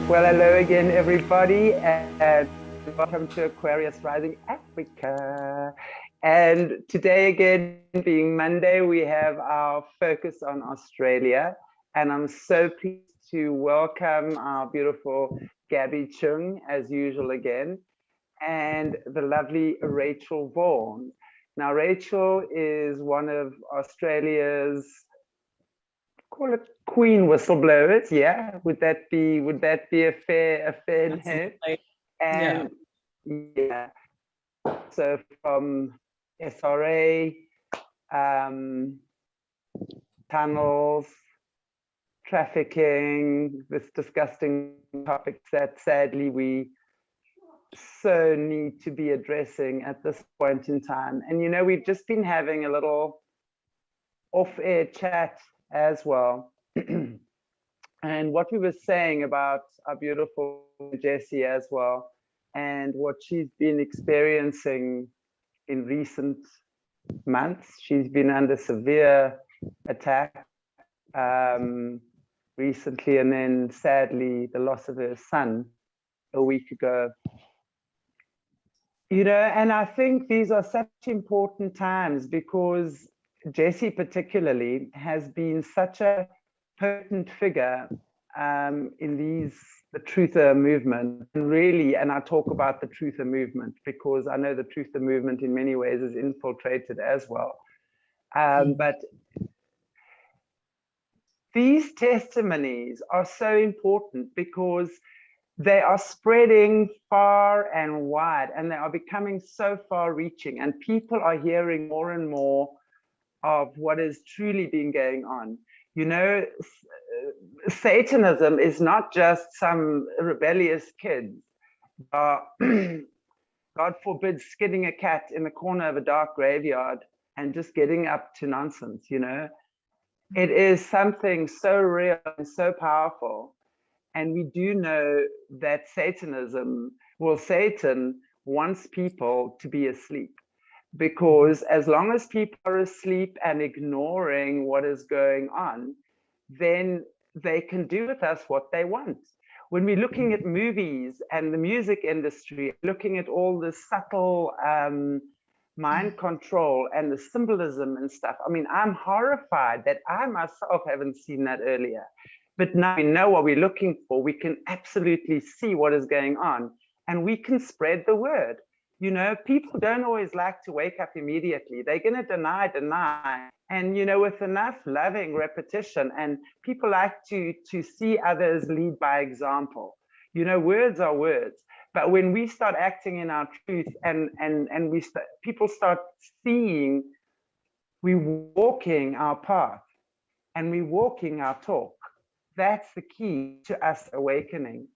Well, hello again, everybody, and welcome to Aquarius Rising Africa. And today, again, being Monday, we have our focus on Australia. And I'm so pleased to welcome our beautiful Gabby Choong, as usual again, and the lovely Rachel Vaughan. Now, Rachel is one of Australia's, call it queen whistleblowers, yeah? Would that be a fair name? And yeah, so from SRA, tunnels, trafficking, this disgusting topics that sadly we so need to be addressing at this point in time. And you know, we've just been having a little off-air chat as well. And what we were saying about our beautiful Jessie as well, and what she's been experiencing in recent months. She's been under severe attack recently, and then sadly the loss of her son a week ago. You know, and I think these are such important times because Jessie particularly has been such a potent figure in the truther movement, really. And I talk about the truther movement because I know the truther movement in many ways is infiltrated as well. But these testimonies are so important because they are spreading far and wide, and they are becoming so far reaching, and people are hearing more and more of what is truly been going on. You know, Satanism is not just some rebellious kids, God forbid, skinning a cat in the corner of a dark graveyard and just getting up to nonsense, you know. It is something so real and so powerful. And we do know that Satan wants people to be asleep, because as long as people are asleep and ignoring what is going on, then they can do with us what they want. When we're looking at movies and the music industry, looking at all the subtle mind control and the symbolism and stuff, I mean, I'm horrified that I myself haven't seen that earlier. But now we know what we're looking for. We can absolutely see what is going on, and we can spread the word. You know, people don't always like to wake up immediately. They're going to deny. And, you know, with enough loving repetition, and people like to see others lead by example. You know, words are words. But when we start acting in our truth and people start seeing we're walking our path and we're walking our talk, that's the key to us awakening.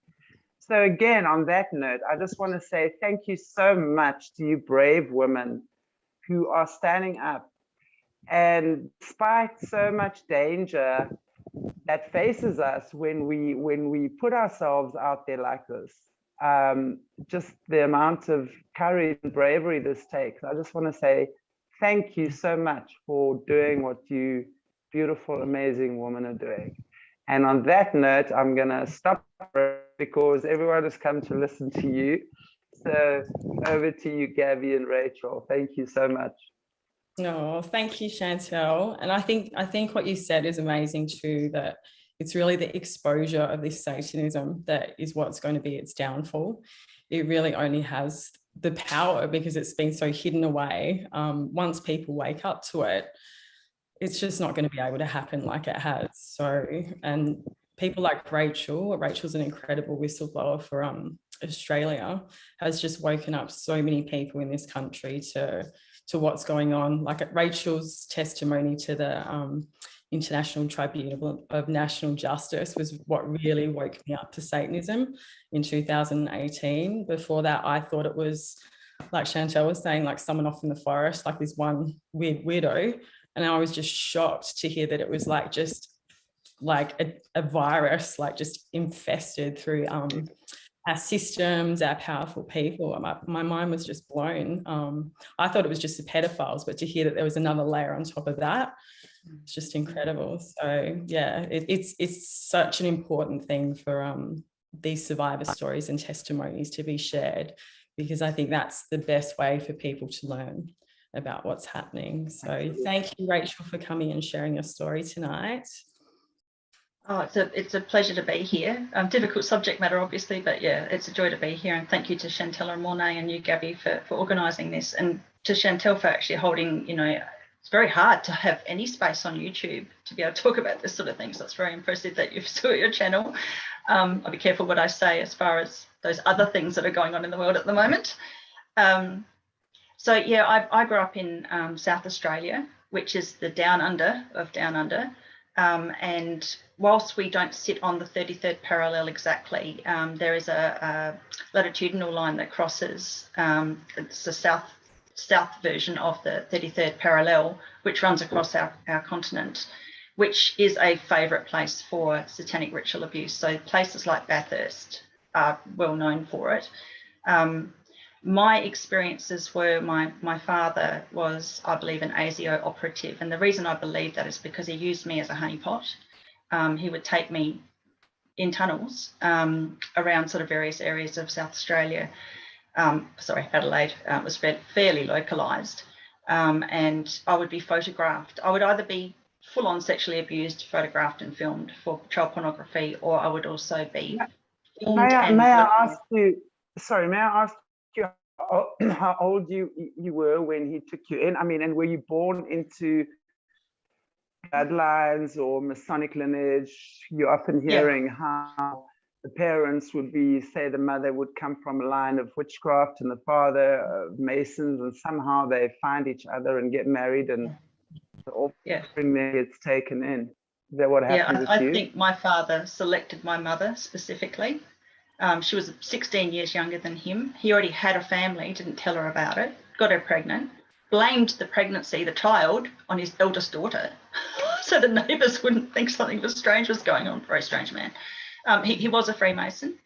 So again, on that note, I just want to say thank you so much to you brave women who are standing up. And despite so much danger that faces us when we put ourselves out there like this, just the amount of courage and bravery this takes, I just want to say thank you so much for doing what you beautiful, amazing women are doing. And on that note, I'm going to stop because everyone has come to listen to you. So over to you, Gabby and Rachel. Thank you so much. No, thank you, Chantelle. And I think what you said is amazing too, that it's really the exposure of this Satanism that is what's going to be its downfall. It really only has the power because it's been so hidden away. Once people wake up to it, it's just not going to be able to happen like it has. So, and people like Rachel's an incredible whistleblower for Australia, has just woken up so many people in this country to what's going on. Like Rachel's testimony to the International Tribunal of National Justice was what really woke me up to Satanism in 2018. Before that, I thought it was, like Chantelle was saying, like someone off in the forest, like this one weird weirdo. And I was just shocked to hear that it was like just like a virus, like just infested through our systems, our powerful people. My mind was just blown. I thought it was just the pedophiles, but to hear that there was another layer on top of that, it's just incredible. So yeah, it's such an important thing for these survivor stories and testimonies to be shared, because I think that's the best way for people to learn about what's happening. So thank you, Rachel, for coming and sharing your story tonight. Oh, it's a pleasure to be here. Difficult subject matter, obviously, but yeah, it's a joy to be here. And thank you to Chantelle and Morne and you, Gabby, for organising this, and to Chantelle for actually holding, you know, it's very hard to have any space on YouTube to be able to talk about this sort of thing. So it's very impressive that you've still got your channel. I'll be careful what I say as far as those other things that are going on in the world at the moment. So yeah, I grew up in South Australia, which is the down under of down under. And whilst we don't sit on the 33rd parallel exactly, there is a latitudinal line that crosses. It's the south version of the 33rd parallel, which runs across our continent, which is a favourite place for satanic ritual abuse. So places like Bathurst are well known for it. My experiences were my father was, I believe, an ASIO operative. And the reason I believe that is because he used me as a honeypot. He would take me in tunnels around sort of various areas of South Australia. Adelaide was fairly localised. And I would be photographed. I would either be full on sexually abused, photographed and filmed for child pornography, or I would also be filmed. May I ask you how old you were when he took you in? I mean, and were you born into bloodlines or Masonic lineage? You're often hearing how the parents would be, say, the mother would come from a line of witchcraft and the father of Masons, and somehow they find each other and get married, and the offspring gets taken in. Is that what happened with you? I think my father selected my mother specifically. She was 16 years younger than him. He already had a family, didn't tell her about it, got her pregnant, blamed the pregnancy, the child, on his eldest daughter, so the neighbours wouldn't think something was strange was going on. Very strange man. He was a Freemason.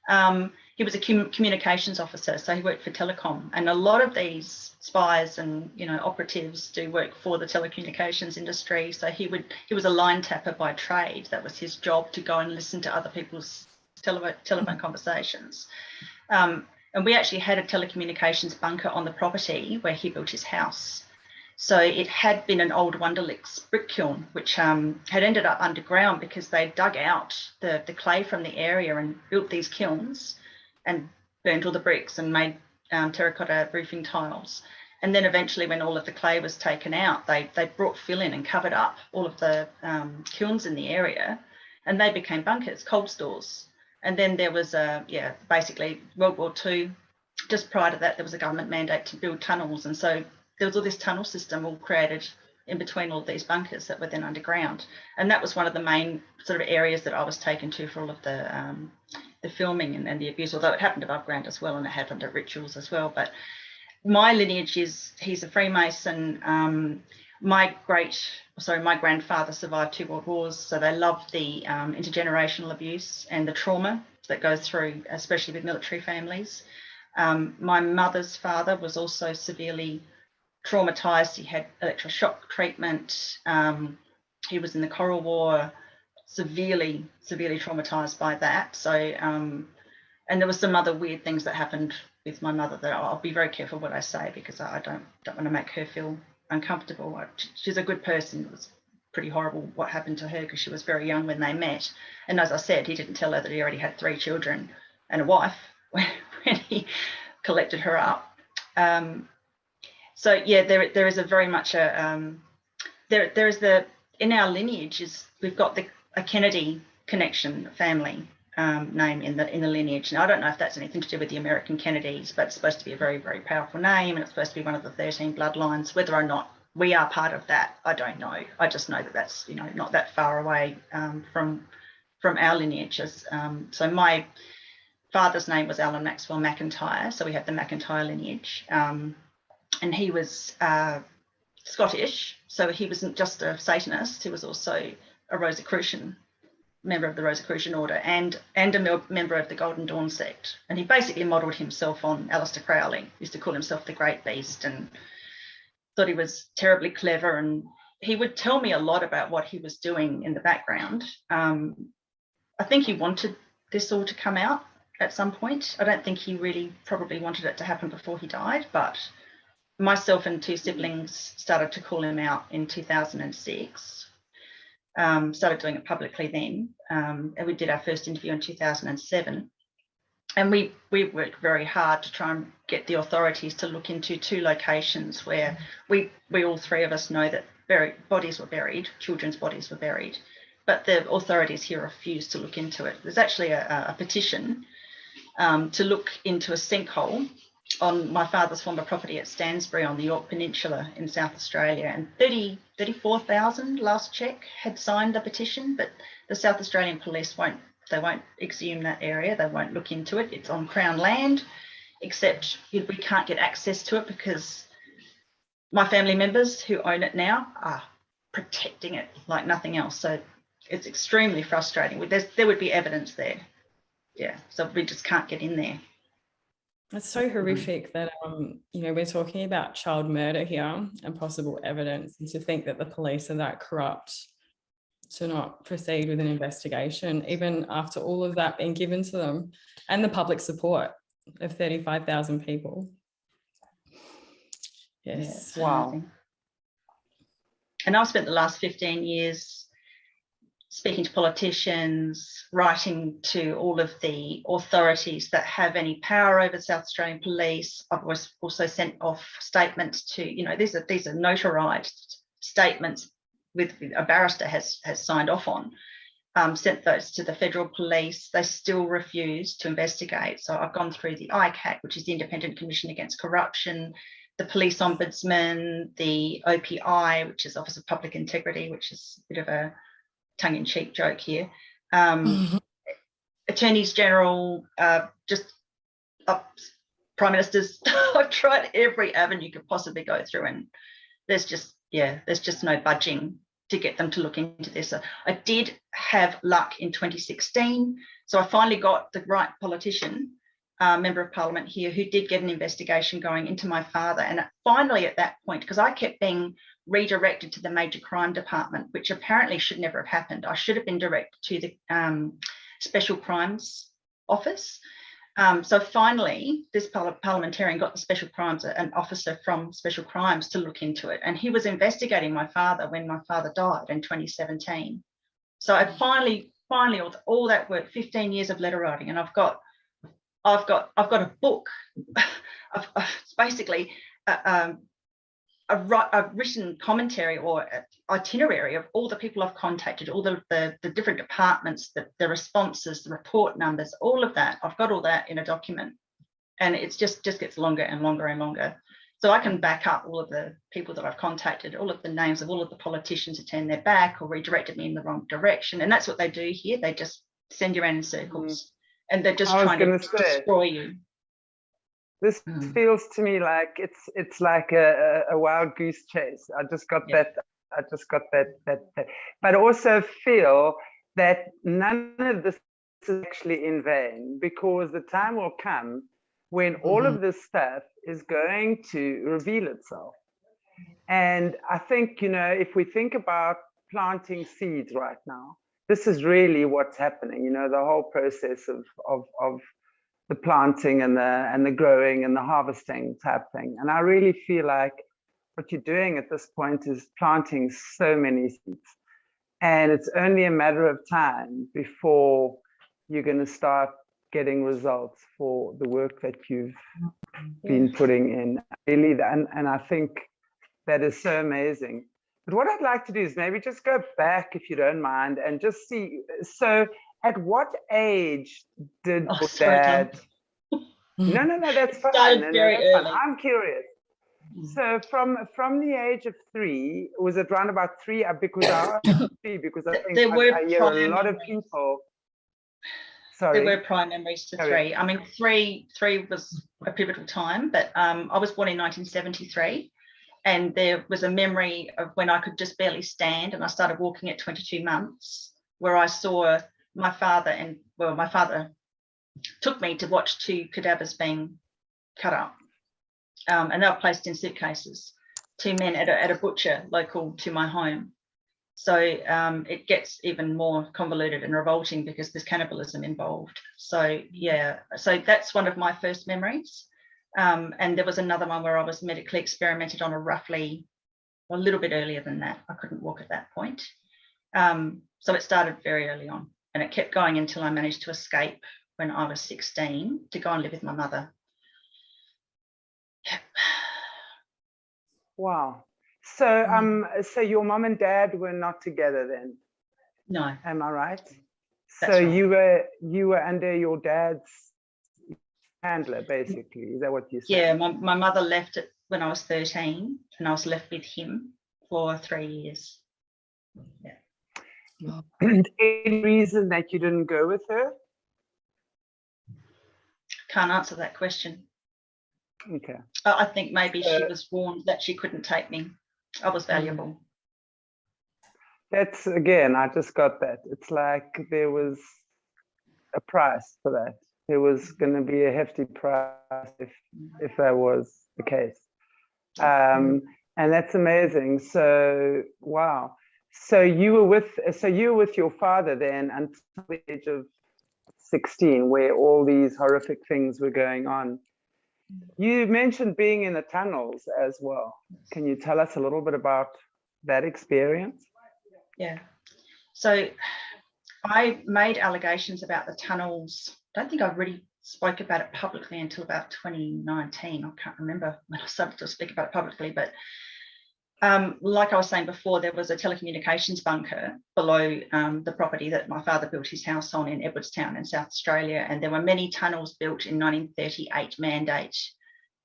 He was a communications officer, so he worked for telecom. And a lot of these spies and, you know, operatives do work for the telecommunications industry. So he was a line tapper by trade. That was his job, to go and listen to other people's telephone conversations. And we actually had a telecommunications bunker on the property where he built his house. So it had been an old Wunderlich's brick kiln, which had ended up underground because they dug out the clay from the area and built these kilns and burnt all the bricks and made terracotta roofing tiles. And then eventually, when all of the clay was taken out, they brought fill in and covered up all of the kilns in the area, and they became bunkers, cold stores. And then there was, basically World War II. Just prior to that, there was a government mandate to build tunnels. And so there was all this tunnel system all created in between all of these bunkers that were then underground. And that was one of the main sort of areas that I was taken to for all of the filming and the abuse, although it happened above ground as well, and it happened at rituals as well. But my lineage he's a Freemason. My grandfather survived 2 world wars, so they loved the intergenerational abuse and the trauma that goes through, especially with military families. My mother's father was also severely traumatized. He had electroshock treatment. He was in the Coral War, severely traumatized by that. So, and there was some other weird things that happened with my mother that I'll be very careful what I say, because I don't want to make her feel uncomfortable. She's a good person. It was pretty horrible what happened to her because she was very young when they met. And as I said, he didn't tell her that he already had 3 children and a wife when he collected her up. So yeah, there is a very much a there is the, in our lineage is we've got a Kennedy connection family name in the lineage. Now I don't know if that's anything to do with the American Kennedys, but it's supposed to be a very, very powerful name, and it's supposed to be one of the 13 bloodlines. Whether or not we are part of that, I don't know. I just know that that's, you know, not that far away from our lineages. So my father's name was Alan Maxwell McIntyre, so we have the McIntyre lineage, and he was Scottish, so he wasn't just a Satanist, he was also a Rosicrucian, member of the Rosicrucian order, and a member of the Golden Dawn sect. And he basically modelled himself on Aleister Crowley. He used to call himself the Great Beast and thought he was terribly clever. And he would tell me a lot about what he was doing in the background. I think he wanted this all to come out at some point. I don't think he really probably wanted it to happen before he died, but myself and 2 siblings started to call him out in 2006. Started doing it publicly then, and we did our first interview in 2007. And we worked very hard to try and get the authorities to look into 2 locations where we all 3 of us know that bodies were buried, children's bodies were buried, but the authorities here refused to look into it. There's actually a petition to look into a sinkhole on my father's former property at Stansbury on the York Peninsula in South Australia, and 34,000 last check had signed the petition, but the South Australian police won't exhume that area. They won't look into it. It's on Crown land, except we can't get access to it because my family members who own it now are protecting it like nothing else. So it's extremely frustrating. There would be evidence there. Yeah, so we just can't get in there. It's so horrific that, we're talking about child murder here and possible evidence, and to think that the police are that corrupt to not proceed with an investigation, even after all of that being given to them, and the public support of 35,000 people. Yes. Yeah, wow. And I've spent the last 15 years speaking to politicians, writing to all of the authorities that have any power over South Australian police. I've also sent off statements to, these are notarized statements with a barrister has signed off on, sent those to the federal police. They still refuse to investigate. So I've gone through the ICAC, which is the Independent Commission Against Corruption, the Police Ombudsman, the OPI, which is Office of Public Integrity, which is a bit of a tongue-in-cheek joke here. Attorneys General, Prime Ministers. I've tried every avenue you could possibly go through, and there's just no budging to get them to look into this. I did have luck in 2016. So I finally got the right politician, Member of Parliament here, who did get an investigation going into my father. And finally at that point, because I kept being redirected to the Major Crime Department, which apparently should never have happened. I should have been directed to the Special Crimes Office. So finally, this parliamentarian got the Special Crimes, an officer from Special Crimes, to look into it. And he was investigating my father when my father died in 2017. So I finally all that work, 15 years of letter writing, and I've got a book. It's basically a written commentary or itinerary of all the people I've contacted, all the different departments, the responses, the report numbers, all of that. I've got all that in a document, and it's just gets longer and longer and longer. So I can back up all of the people that I've contacted, all of the names of all of the politicians who turned their back or redirected me in the wrong direction. And that's what they do here. They just send you around in circles, and they're just trying to destroy you. This feels to me like it's like a wild goose chase. I just got that. But I also feel that none of this is actually in vain, because the time will come when all of this stuff is going to reveal itself. And I think, if we think about planting seeds right now, this is really what's happening. The whole process of the planting and the growing and the harvesting type thing. And I really feel like what you're doing at this point is planting so many seeds, and it's only a matter of time before you're going to start getting results for the work that you've been putting in. Really, and I think that is so amazing. But what I'd like to do is maybe just go back, if you don't mind, and just see. So at what age did Dad? No, that's fine. Very early. I'm curious. So from the age of 3, was it around about 3? Because I think I hear a lot of people. Sorry. There were prime memories to 3. I mean, 3 was a pivotal time, but I was born in 1973, and there was a memory of when I could just barely stand, and I started walking at 22 months, where I saw my father my father took me to watch 2 cadavers being cut up, and they were placed in suitcases. 2 men at a butcher local to my home, So it gets even more convoluted and revolting because there's cannibalism involved. So yeah, so that's one of my first memories. And there was another one where I was medically experimented on a little bit earlier than that. I couldn't walk at that point. So it started very early on, and it kept going until I managed to escape when I was 16 to go and live with my mother. Yep. Wow. So so your mom and dad were not together then? No. Am I right? That's So right. you were under your dad's handler, basically. Is that what you said? Yeah, my mother left it when I was 13, and I was left with him for 3 years. Yeah. Any reason that you didn't go with her? Can't answer that question. Okay. I think maybe she was warned that she couldn't take me. I was valuable. That's, again, I just got that. It's like there was a price for that. There was going to be a hefty price if that was the case. And that's amazing. So, wow. So you were with your father then until the age of 16, where all these horrific things were going on. You mentioned being in the tunnels as well. Can you tell us a little bit about that experience? Yeah. So I made allegations about the tunnels. I don't think I really spoke about it publicly until about 2019. I can't remember when I started to speak about it publicly, but like I was saying before, there was a telecommunications bunker below the property that my father built his house on in Edwardstown in South Australia, and there were many tunnels built in 1938 mandate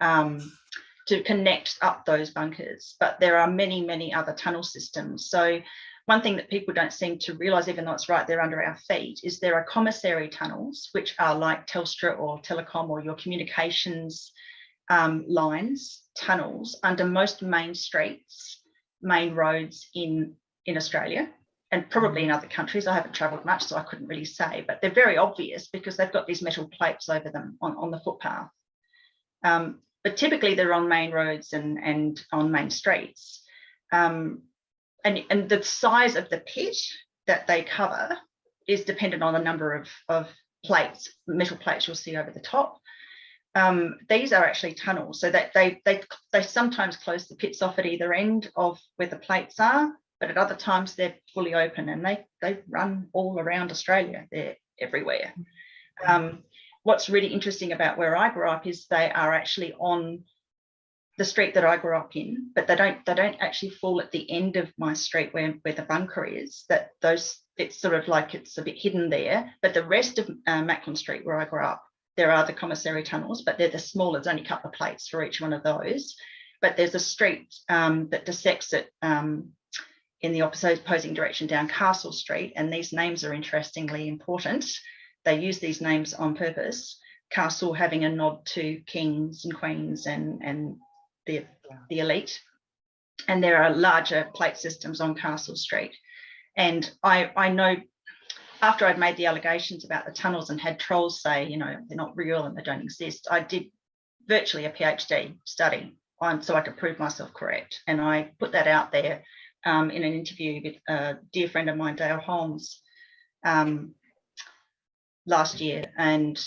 to connect up those bunkers. But there are many, many other tunnel systems. So one thing that people don't seem to realise, even though it's right there under our feet, is there are commissary tunnels, which are like Telstra or Telecom or your communications lines, tunnels under most main streets, main roads in Australia, and probably in other countries. I haven't travelled much, so I couldn't really say, but they're very obvious because they've got these metal plates over them on the footpath. But typically they're on main roads and on main streets. And the size of the pit that they cover is dependent on the number of plates, metal plates you'll see over the top. These are actually tunnels, so that they sometimes close the pits off at either end of where the plates are, but at other times they're fully open, and they run all around Australia. They're everywhere. What's really interesting about where I grew up is they are actually on the street that I grew up in, but they don't actually fall at the end of my street where the bunker is. It's sort of like it's a bit hidden there, but the rest of Macklin Street where I grew up, there are the commissary tunnels, but they're the smaller. There's only a couple of plates for each one of those. But there's a street that dissects it in the opposing direction down Castle Street, and these names are interestingly important. They use these names on purpose. Castle having a nod to kings and queens and the elite. And there are larger plate systems on Castle Street. And I know, after I'd made the allegations about the tunnels and had trolls say, you know, they're not real and they don't exist, I did virtually a PhD study so I could prove myself correct. And I put that out there in an interview with a dear friend of mine, Dale Holmes, last year. And,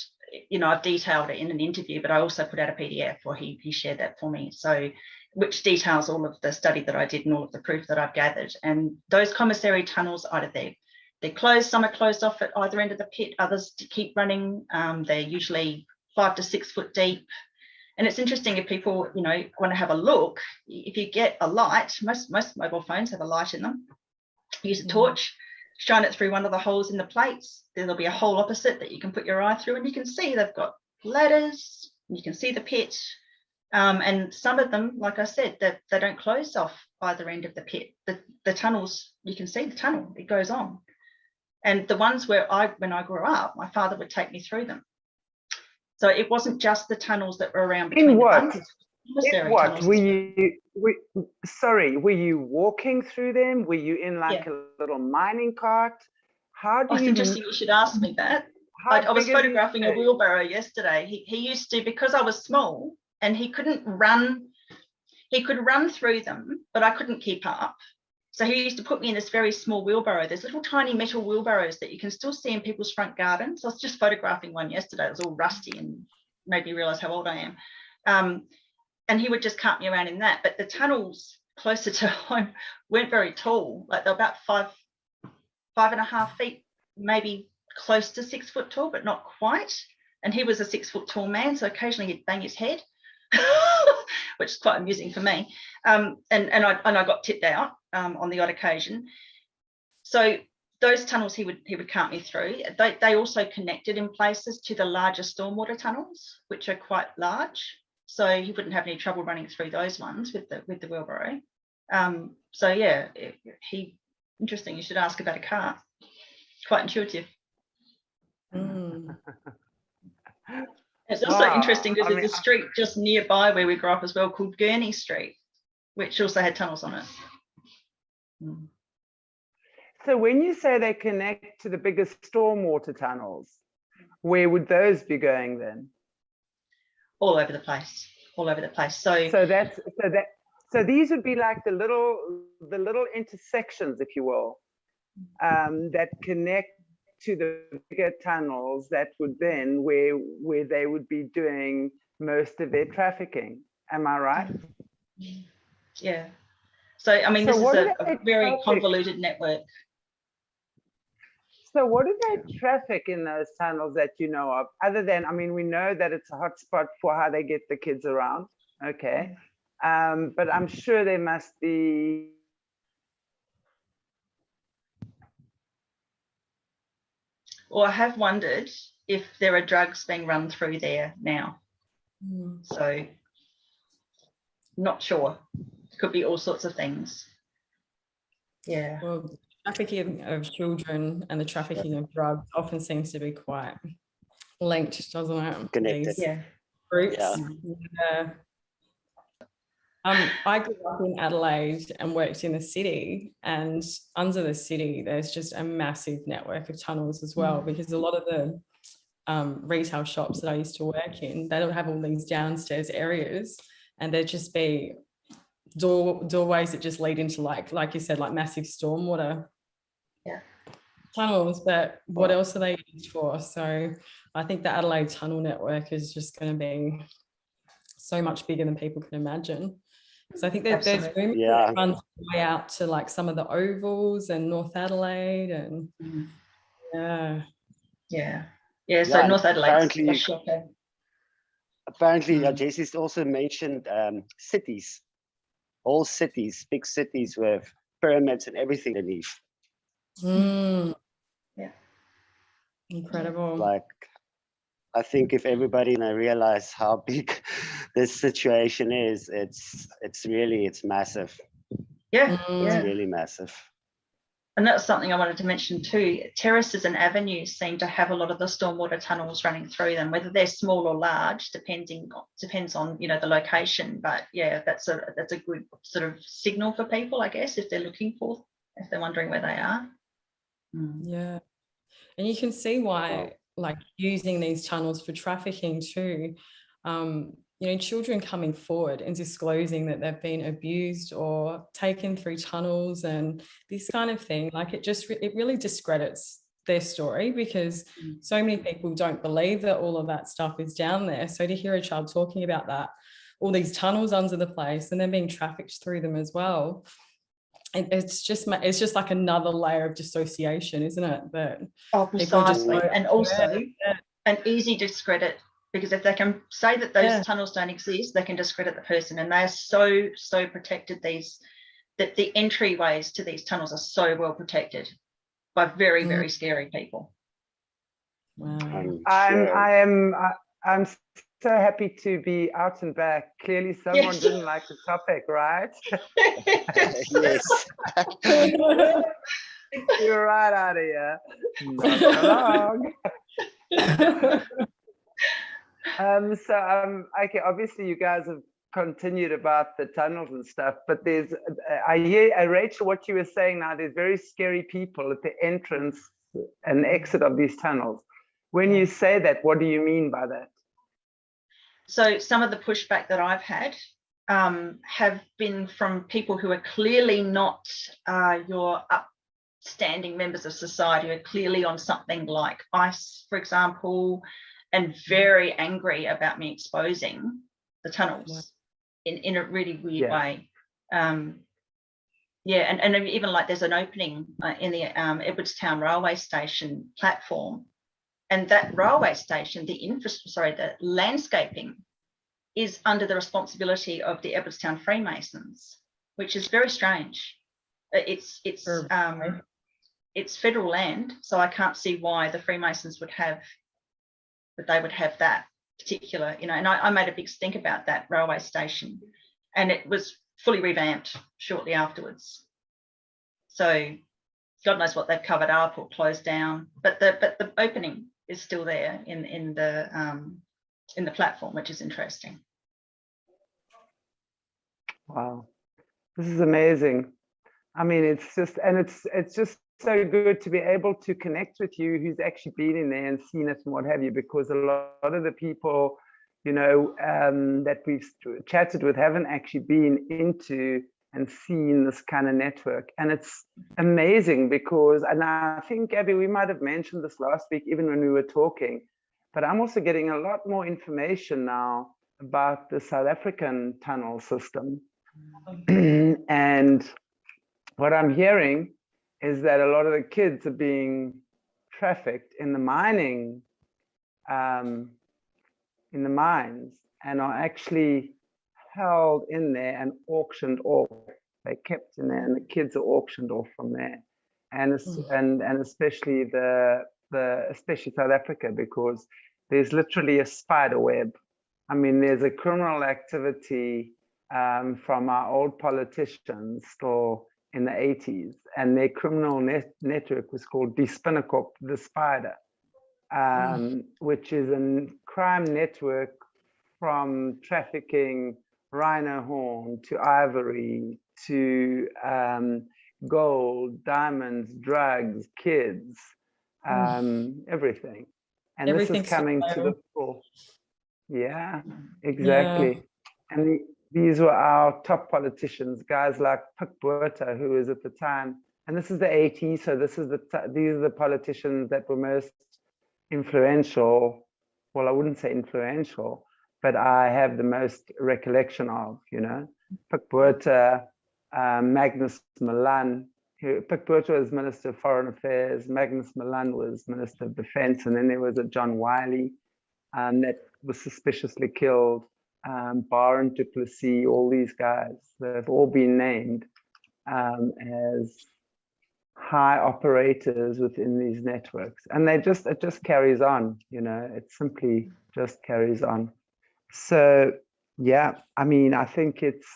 you know, I've detailed it in an interview, but I also put out a PDF, or he shared that for me. So, which details all of the study that I did and all of the proof that I've gathered. And those commissary tunnels, either they're closed, some are closed off at either end of the pit, others to keep running. They're usually 5 to 6 foot deep. And it's interesting, if people, you know, want to have a look, if you get a light, most mobile phones have a light in them. Use a torch, shine it through one of the holes in the plates. There'll be a hole opposite that you can put your eye through, and you can see they've got ladders, you can see the pit. And some of them, like I said, that they don't close off either end of the pit. The tunnels, you can see the tunnel, it goes on. And the ones where when I grew up, my father would take me through them. So it wasn't just the tunnels that were around between the bunkers. In what? Were you walking through them? Were you in like a little mining cart? How do It's interesting you should ask me that. I was photographing a wheelbarrow yesterday. He used to, because I was small and he couldn't run, he could run through them, but I couldn't keep up. So he used to put me in this very small wheelbarrow. There's little tiny metal wheelbarrows that you can still see in people's front gardens. I was just photographing one yesterday. It was all rusty and made me realise how old I am. And he would just cart me around in that. But the tunnels closer to home weren't very tall. Like they're about 5.5 feet, maybe close to 6 foot tall, but not quite. And he was a 6 foot tall man, so occasionally he'd bang his head, which is quite amusing for me. And I got tipped out on the odd occasion. So those tunnels he would cart me through. They also connected in places to the larger stormwater tunnels, which are quite large. So he wouldn't have any trouble running through those ones with the wheelbarrow. So yeah, interesting. You should ask about a cart. Quite intuitive. It's also interesting because there's a street just nearby where we grew up as well called Gurney Street, which also had tunnels on it. So when you say they connect to the biggest stormwater tunnels, where would those be going then? All over the place. So these would be like the little intersections, if you will, that connect to the bigger tunnels that would then where they would be doing most of their trafficking. Am I right? Yeah. So I mean, this is a very convoluted network. So what do they traffic in those tunnels that you know of? Other than, I mean, we know that it's a hot spot for how they get the kids around. Okay. But I'm sure there must be. Well, I have wondered if there are drugs being run through there now. So not sure. Could be all sorts of things. Yeah. Well, trafficking of children and the trafficking of drugs often seems to be quite linked, doesn't it? Connected. Yeah. Groups. Yeah. I grew up in Adelaide and worked in the city, and under the city there's just a massive network of tunnels as well, because a lot of the retail shops that I used to work in, they don't have all these downstairs areas, and there'd just be doorways that just lead into like you said, like massive stormwater tunnels. But what else are they used for? So I think the Adelaide tunnel network is just going to be so much bigger than people can imagine. So I think that there's room that runs way out to like some of the ovals and North Adelaide and so North Adelaide. Apparently, Jesse's also mentioned cities, all cities, big cities with pyramids and everything beneath. Yeah, incredible. Like, I think if everybody realize how big this situation is, it's massive. Yeah, it's really massive. And that's something I wanted to mention too. Terraces and avenues seem to have a lot of the stormwater tunnels running through them, whether they're small or large, depends on the location. But yeah, that's a good sort of signal for people, I guess, if they're wondering where they are. Yeah, and you can see why, like using these tunnels for trafficking too. Children coming forward and disclosing that they've been abused or taken through tunnels and this kind of thing, like it really discredits their story, because so many people don't believe that all of that stuff is down there. So to hear a child talking about that, all these tunnels under the place and then being trafficked through them as well, it's just like another layer of dissociation, isn't it? But precisely. And also an easy discredit, because if they can say that those tunnels don't exist, they can discredit the person. And they are so protected, that the entryways to these tunnels are so well protected by very, very scary people. Wow. I'm so happy to be out and back. Clearly someone didn't like the topic, right? Yes. You're right out of here. Not so long. Okay, obviously you guys have continued about the tunnels and stuff, but I hear, Rachel, what you were saying now, there's very scary people at the entrance and exit of these tunnels. When you say that, what do you mean by that? So some of the pushback that I've had have been from people who are clearly not your upstanding members of society, who are clearly on something like ICE, for example, and very angry about me exposing the tunnels in a really weird way. Yeah, and even like there's an opening in the Edwardstown railway station platform, and that railway station, the landscaping is under the responsibility of the Edwardstown Freemasons, which is very strange. It's federal land, so I can't see why the Freemasons would have that particular, you know. And I made a big stink about that railway station, and it was fully revamped shortly afterwards. So God knows what they've covered up or closed down, but the opening is still there in the platform, which is interesting. Wow, this is amazing. I mean, it's just so good to be able to connect with you who's actually been in there and seen it and what have you, because a lot of the people, you know, that we've chatted with haven't actually been into and seen this kind of network. And it's amazing because, and I think, Gabby, we might have mentioned this last week, even when we were talking, but I'm also getting a lot more information now about the South African tunnel system. And what I'm hearing is that a lot of the kids are being trafficked in the mining, in the mines, and are actually held in there and auctioned off. They're kept in there, and the kids are auctioned off from there. And especially especially South Africa, because there's literally a spider web. I mean, there's a criminal activity from our old politicians still in the 80s, and their criminal network was called Die Spinnekop, the Spider, which is a crime network from trafficking rhino horn to ivory to gold, diamonds, drugs, kids, everything. And this is coming to the fore. Yeah, exactly. Yeah. And these were our top politicians, guys like Pik Botha, who was at the time, and this is the 80s, so these are the politicians that were most influential. Well, I wouldn't say influential, but I have the most recollection of, you know, Pik Botha, Magnus Malan. Pik Botha was Minister of Foreign Affairs, Magnus Malan was Minister of Defense, and then there was a John Wiley that was suspiciously killed. Baron du Plessis, all these guys, they've all been named as high operators within these networks, and it just carries on, you know, it simply just carries on. So yeah, I mean, I think it's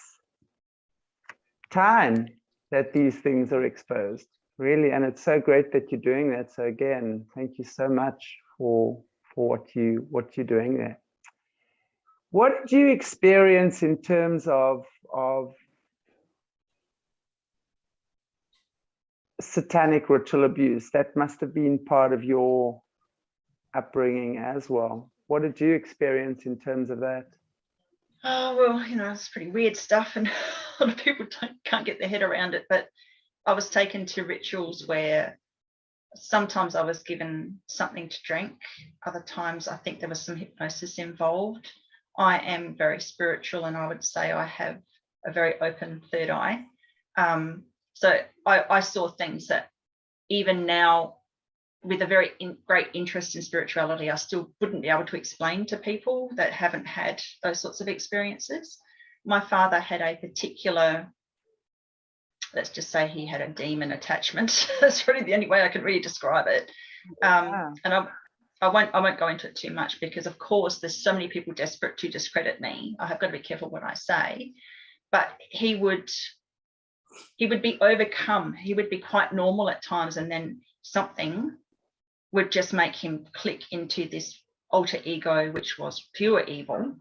time that these things are exposed, really, and it's so great that you're doing that. So again, thank you so much for what you're doing there. What did you experience in terms of satanic ritual abuse? That must have been part of your upbringing as well. What did you experience in terms of that? Oh, well, you know, it's pretty weird stuff, and a lot of people can't get their head around it. But I was taken to rituals where sometimes I was given something to drink. Other times I think there was some hypnosis involved. I am very spiritual, and I would say I have a very open third eye. So I saw things that even now, with a very great interest in spirituality, I still wouldn't be able to explain to people that haven't had those sorts of experiences. My father had a particular, let's just say he had a demon attachment. That's really the only way I can really describe it. And I won't go into it too much, because of course there's so many people desperate to discredit me. I have got to be careful what I say. But he would be overcome. He would be quite normal at times, and then something would just make him click into this alter ego, which was pure evil.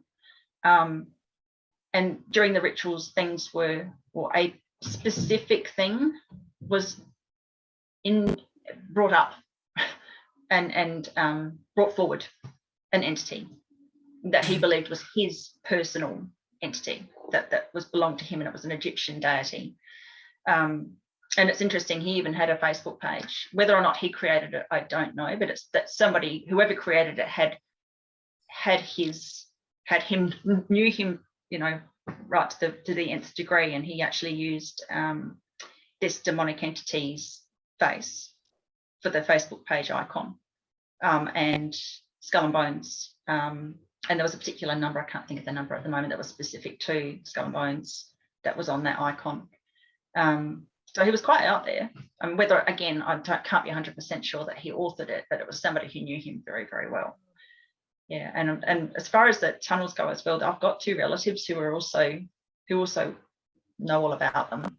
And during the rituals, things were, or a specific thing was brought up and brought forward, an entity that he believed was his personal entity that was belonged to him, and it was an Egyptian deity. And it's interesting, he even had a Facebook page. Whether or not he created it, I don't know, but it's that somebody, whoever created it, knew him, you know, right to the nth degree, and he actually used this demonic entity's face for the Facebook page icon, and Skull and Bones, and there was a particular number, I can't think of the number at the moment, that was specific to Skull and Bones that was on that icon. So he was quite out there. Whether, again, can't be 100% sure that he authored it, but it was somebody who knew him very, very well. Yeah, and as far as the tunnels go as well, I've got 2 relatives who also know all about them,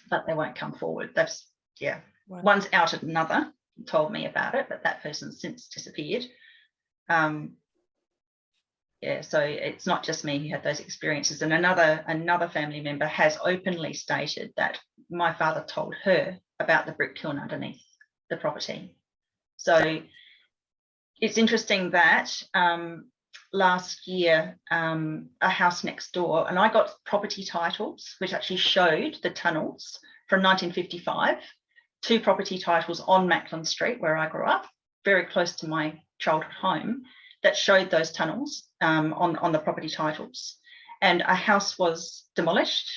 but they won't come forward. That's, yeah. Wow. One's outed another, told me about it, but that person's since disappeared. Yeah, so it's not just me who had those experiences. And another family member has openly stated that my father told her about the brick kiln underneath the property. So it's interesting that last year, a house next door, and I got property titles which actually showed the tunnels from 1955, 2 property titles on Macklin Street, where I grew up, very close to my childhood home, that showed those tunnels on the property titles. And a house was demolished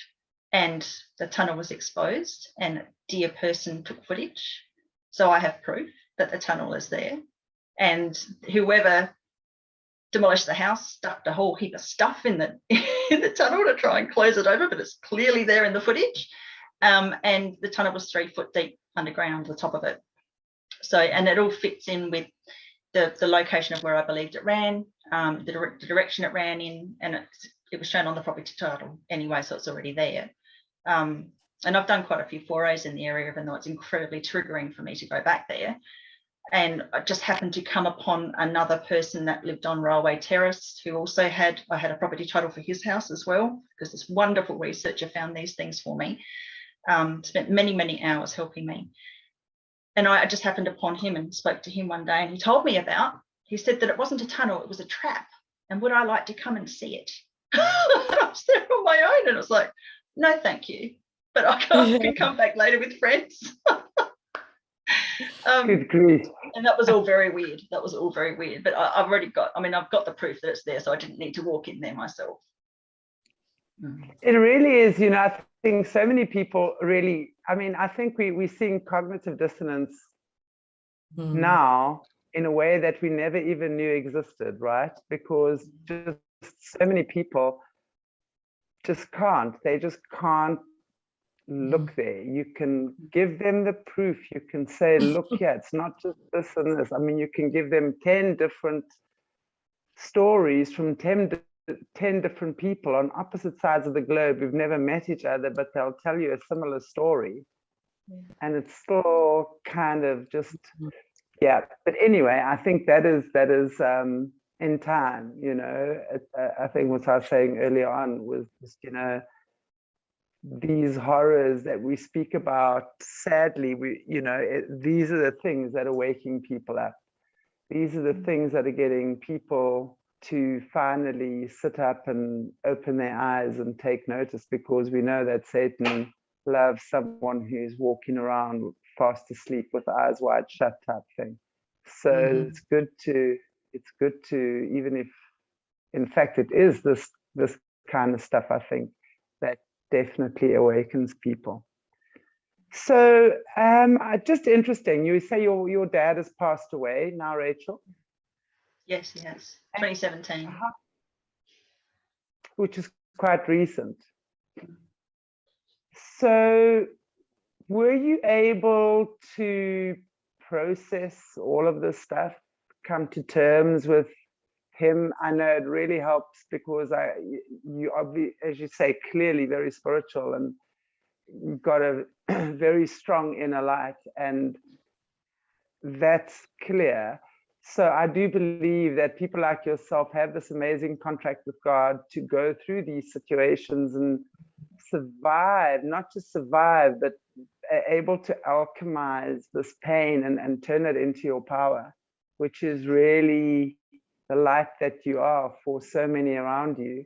and the tunnel was exposed, and a dear person took footage. So I have proof that the tunnel is there. And whoever demolished the house stuffed a whole heap of stuff in the tunnel to try and close it over, but it's clearly there in the footage. And the tunnel was 3 foot deep underground, the top of it. So, and it all fits in with the location of where I believed it ran, the direction it ran in, and it was shown on the property title anyway, so it's already there. And I've done quite a few forays in the area, even though it's incredibly triggering for me to go back there. And I just happened to come upon another person that lived on Railway Terrace who also I had a property title for his house as well, because this wonderful researcher found these things for me, spent many, many hours helping me. And I just happened upon him and spoke to him one day, and he told me he said that it wasn't a tunnel, it was a trap. And would I like to come and see it? I was there on my own, and I was like, no, thank you. But I can come back later with friends. Good grief. And that was all very weird. But I've got the proof that it's there, so I didn't need to walk in there myself. It really is, you know, I think so many people really, I think we're seeing cognitive dissonance now in a way that we never even knew existed, right? Because just so many people just can't look there. You can give them the proof. You can say, look here, it's not just this and this. You can give them 10 different stories from 10 different people on opposite sides of the globe who've never met each other, but they'll tell you a similar story. And it's still kind of just, yeah. But anyway, I think that is in time, you know. I think what I was saying earlier on was just, you know, these horrors that we speak about, sadly, these are the things that are waking people up. These are the things that are getting people to finally sit up and open their eyes and take notice, because we know that Satan loves someone who's walking around fast asleep with eyes wide shut type thing. So it's good to, even if in fact it is this kind of stuff, I think that definitely awakens people. So just interesting, you say your dad has passed away now, Rachel? Yes, he has. 2017. Which is quite recent. So were you able to process all of this stuff, come to terms with him? I know it really helps, because you obviously, as you say, clearly very spiritual, and you've got a very strong inner light, and that's clear. So I do believe that people like yourself have this amazing contract with God to go through these situations and survive, not just survive, but able to alchemize this pain and turn it into your power, which is really the light that you are for so many around you.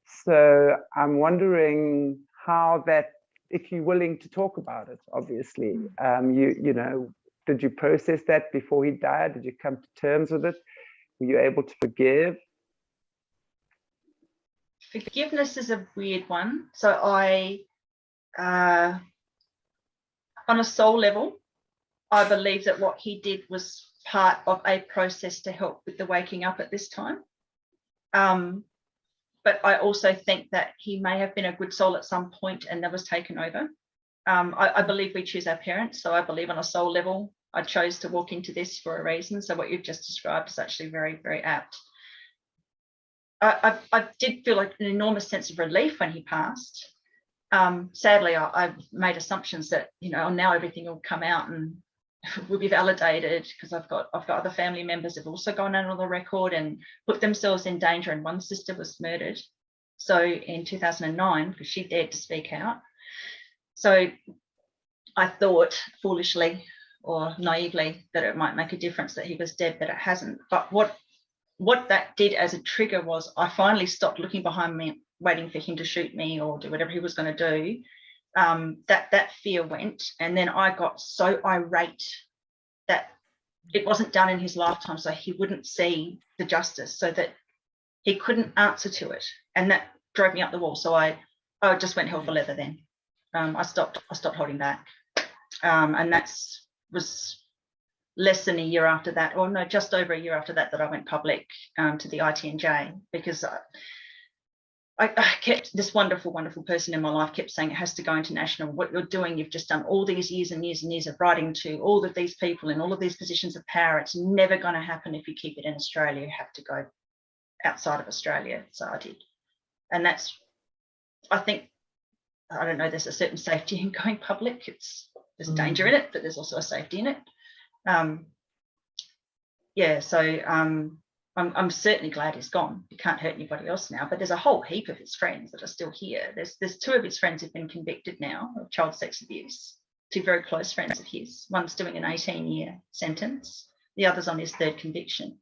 So I'm wondering how that, if you're willing to talk about it, obviously, you know, did you process that before he died? Did you come to terms with it? Were you able to forgive? Forgiveness is a weird one. So I, on a soul level, I believe that what he did was part of a process to help with the waking up at this time. But I also think that he may have been a good soul at some point and that was taken over. I believe we choose our parents. So I believe on a soul level, I chose to walk into this for a reason. So what you've just described is actually very, very apt. I did feel like an enormous sense of relief when he passed. Sadly, I made assumptions that, you know, now everything will come out and will be validated, because I've got other family members who've also gone out on the record and put themselves in danger, and one sister was murdered. So in 2009, because she dared to speak out. So I thought foolishly or naively that it might make a difference that he was dead, but it hasn't. But what that did as a trigger was I finally stopped looking behind me, waiting for him to shoot me or do whatever he was going to do. That fear went, and then I got so irate that it wasn't done in his lifetime, so he wouldn't see the justice, so that he couldn't answer to it, and that drove me up the wall. So I just went hell for leather then. I stopped holding back, and that was less than a year after that, or no, just over a year after that, that I went public to the ITNJ, because I kept this wonderful, wonderful person in my life kept saying it has to go international. What you're doing, you've just done all these years and years and years of writing to all of these people in all of these positions of power. It's never going to happen if you keep it in Australia. You have to go outside of Australia. So I did. And that's, I think, I don't know, there's a certain safety in going public. There's danger in it, but there's also a safety in it. Yeah, so I'm certainly glad he's gone. He can't hurt anybody else now, but there's a whole heap of his friends that are still here. There's two of his friends who've been convicted now of child sex abuse, two very close friends of his. One's doing an 18-year sentence, the other's on his third conviction.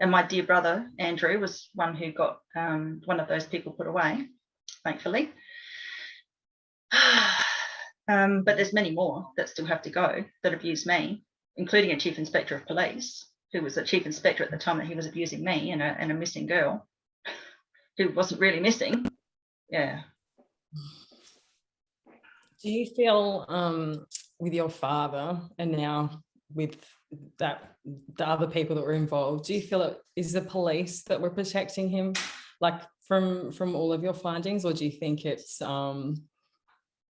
And my dear brother, Andrew, was one who got one of those people put away, thankfully. But there's many more that still have to go that abuse me, including a chief inspector of police, who was a chief inspector at the time that he was abusing me, and a missing girl who wasn't really missing. Yeah. Do you feel with your father and now with the other people that were involved, do you feel it is the police that were protecting him, like from all of your findings, or do you think it's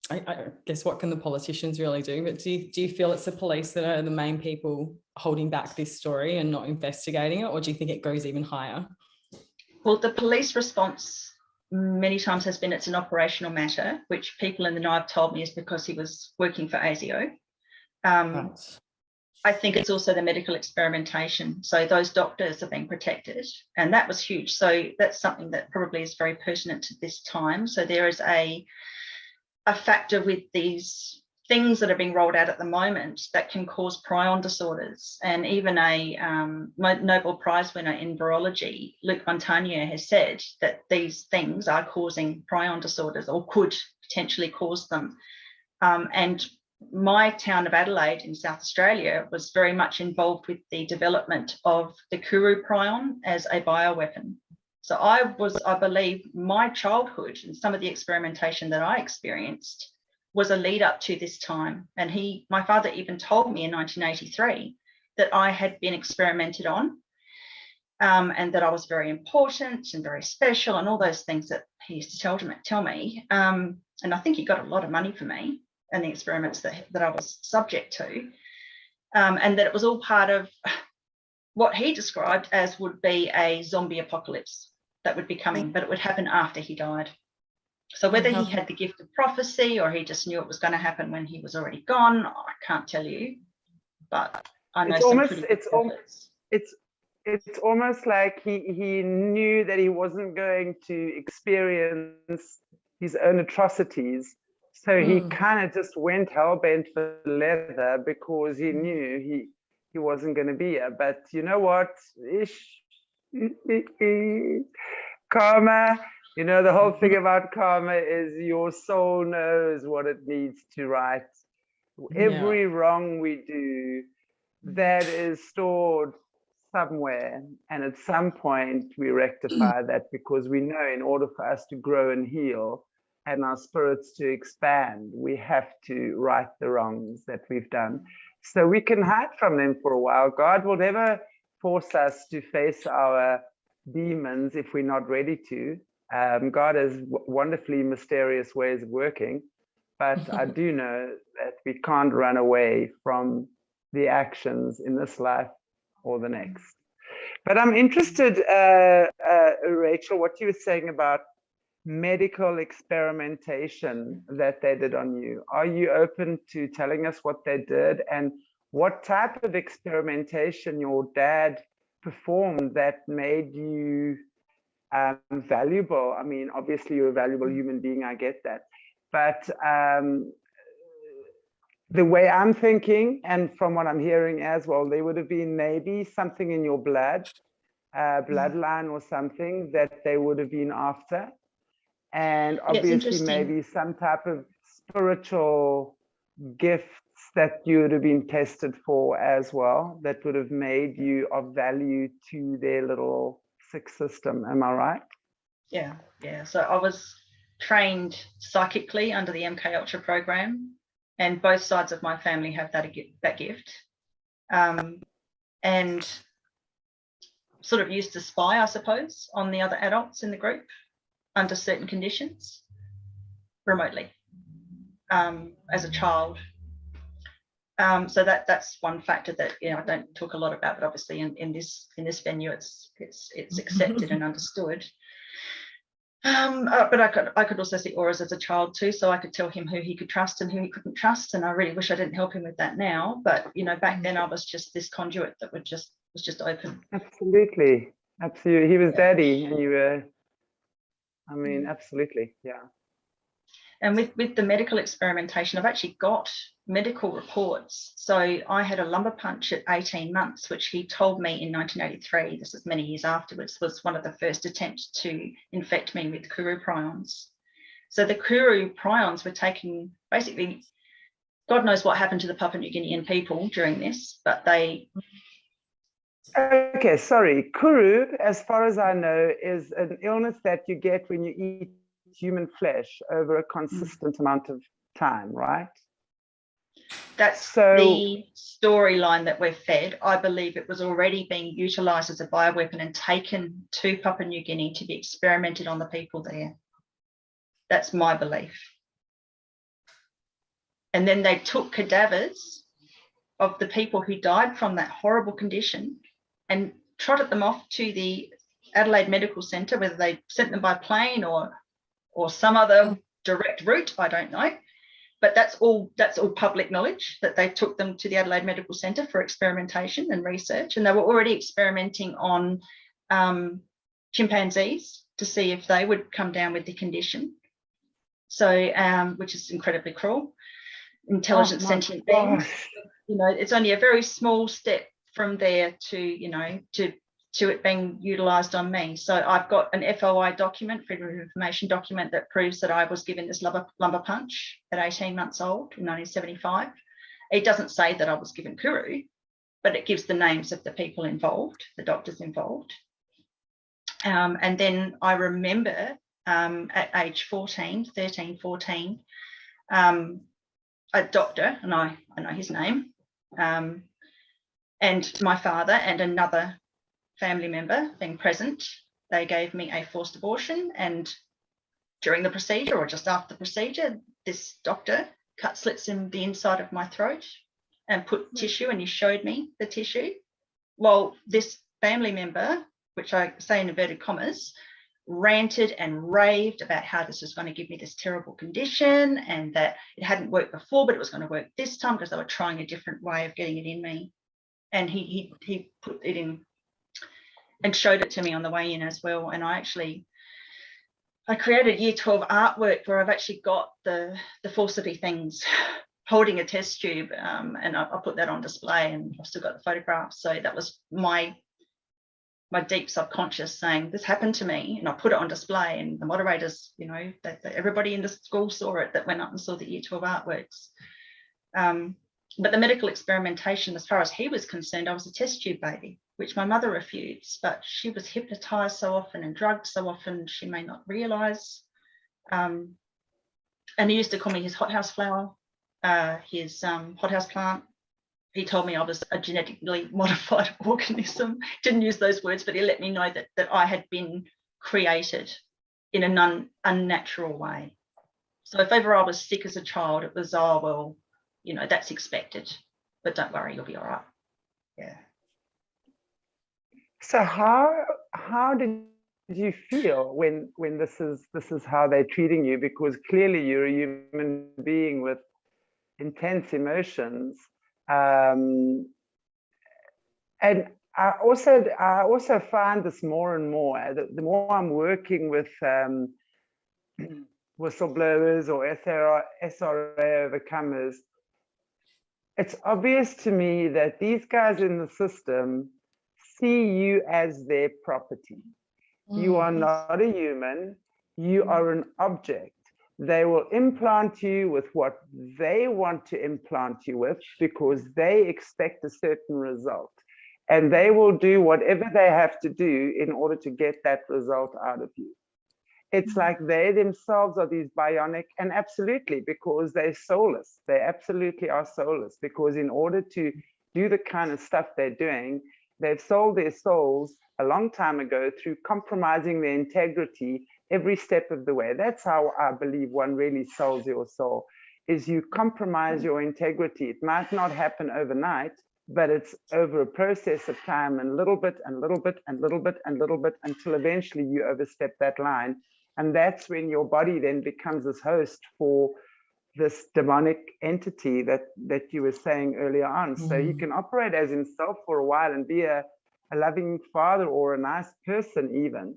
I guess what can the politicians really do? But do you feel it's the police that are the main people holding back this story and not investigating it, or do you think it goes even higher? Well, the police response many times has been it's an operational matter, which people in the know have told me is because he was working for ASIO. Right. I think it's also the medical experimentation. So those doctors are being protected, and that was huge. So that's something that probably is very pertinent to this time. So there is a factor with these things that are being rolled out at the moment that can cause prion disorders. And even a Nobel Prize winner in virology, Luc Montagnier, has said that these things are causing prion disorders, or could potentially cause them. And my town of Adelaide in South Australia was very much involved with the development of the kuru prion as a bioweapon. So I believe my childhood and some of the experimentation that I experienced was a lead up to this time. And my father even told me in 1983 that I had been experimented on, and that I was very important and very special and all those things that he used to tell me. And I think he got a lot of money for me and the experiments that I was subject to, and that it was all part of what he described as would be a zombie apocalypse that would be coming, but it would happen after he died. So whether he had the gift of prophecy or he just knew it was going to happen when he was already gone, I can't tell you. But I know it's almost like he knew that he wasn't going to experience his own atrocities. So he kind of just went hell-bent for leather because he knew he wasn't going to be here. But you know what? Karma You know, the whole thing about karma is your soul knows what it needs to right. Every wrong we do, that is stored somewhere, and at some point we rectify that, because we know in order for us to grow and heal and our spirits to expand, we have to right the wrongs that we've done. So we can hide from them for a while. God will never force us to face our demons if we're not ready to. God has wonderfully mysterious ways of working, but I do know that we can't run away from the actions in this life or the next. But I'm interested, Rachel, what you were saying about medical experimentation that they did on you. Are you open to telling us what they did and what type of experimentation your dad performed that made you valuable? I mean, obviously you're a valuable human being, I get that. But the way I'm thinking, and from what I'm hearing as well, there would have been maybe something in your bloodline or something that they would have been after. And obviously maybe some type of spiritual gifts that you would have been tested for as well, that would have made you of value to their little sick system. Am I right? Yeah. So I was trained psychically under the MK Ultra program, and both sides of my family have that gift, and sort of used to spy, I suppose, on the other adults in the group under certain conditions remotely as a child. So that's one factor that I don't talk a lot about, but obviously in this venue it's accepted and understood. But I could also see auras as a child too, so I could tell him who he could trust and who he couldn't trust, and I really wish I didn't help him with that now. But back then I was just this conduit that was just open. Absolutely. He was daddy, and you were. I mean, absolutely, yeah. And with the medical experimentation, I've actually got medical reports. So I had a lumbar punch at 18 months, which he told me in 1983, this is many years afterwards, was one of the first attempts to infect me with kuru prions. So the kuru prions were taken, basically, God knows what happened to the Papua New Guinean people during this, but they... Okay, sorry. Kuru, as far as I know, is an illness that you get when you eat human flesh over a consistent amount of time, right? That's the storyline that we're fed. I believe it was already being utilised as a bioweapon and taken to Papua New Guinea to be experimented on the people there. That's my belief. And then they took cadavers of the people who died from that horrible condition and trotted them off to the Adelaide Medical Centre, whether they sent them by plane or some other direct route, I don't know. But that's all public knowledge, that they took them to the Adelaide Medical Centre for experimentation and research. And they were already experimenting on chimpanzees to see if they would come down with the condition. So, which is incredibly cruel. Intelligent sentient beings. It's only a very small step from there to it being utilised on me. So I've got an FOI document, Freedom of Information document, that proves that I was given this lumbar punch at 18 months old in 1975. It doesn't say that I was given kuru, but it gives the names of the people involved, the doctors involved. And then I remember at age 13, 14, a doctor, and I know his name, and my father and another family member being present, they gave me a forced abortion, and during the procedure or just after the procedure, this doctor cut slits in the inside of my throat and put tissue, and he showed me the tissue. Well, this family member, which I say in inverted commas, ranted and raved about how this was going to give me this terrible condition and that it hadn't worked before, but it was going to work this time because they were trying a different way of getting it in me. And he put it in and showed it to me on the way in as well. And I created year 12 artwork where I've actually got the forceps things holding a test tube, and I put that on display, and I've still got the photographs. So that was my my deep subconscious saying, this happened to me, and I put it on display, and the moderators, you know, that everybody in the school saw it that went up and saw the Year 12 artworks. But the medical experimentation, as far as he was concerned, I was a test tube baby, which my mother refused, but she was hypnotized so often and drugged so often she may not realize. And he used to call me his hothouse flower, his hothouse plant. He told me I was a genetically modified organism. Didn't use those words, but he let me know that I had been created in an unnatural way. So if ever I was sick as a child, it was, oh, well, you know, that's expected, but don't worry, you'll be all right. Yeah. So how did you feel when this is how they're treating you? Because clearly you're a human being with intense emotions. And I also find this more and more. The more I'm working with whistleblowers or SRA overcomers, it's obvious to me that these guys in the system see you as their property. You are not a human, you are an object. They will implant you with what they want to implant you with because they expect a certain result. And they will do whatever they have to do in order to get that result out of you. It's like they themselves are these bionic, and absolutely, because they're soulless. They absolutely are soulless, because in order to do the kind of stuff they're doing, they've sold their souls a long time ago through compromising their integrity every step of the way. That's how I believe one really sells your soul, is you compromise your integrity. It might not happen overnight, but it's over a process of time, and little bit and little bit and little bit and little bit, until eventually you overstep that line. And that's when your body then becomes this host for this demonic entity that you were saying earlier on. So you can operate as himself for a while and be a loving father or a nice person even.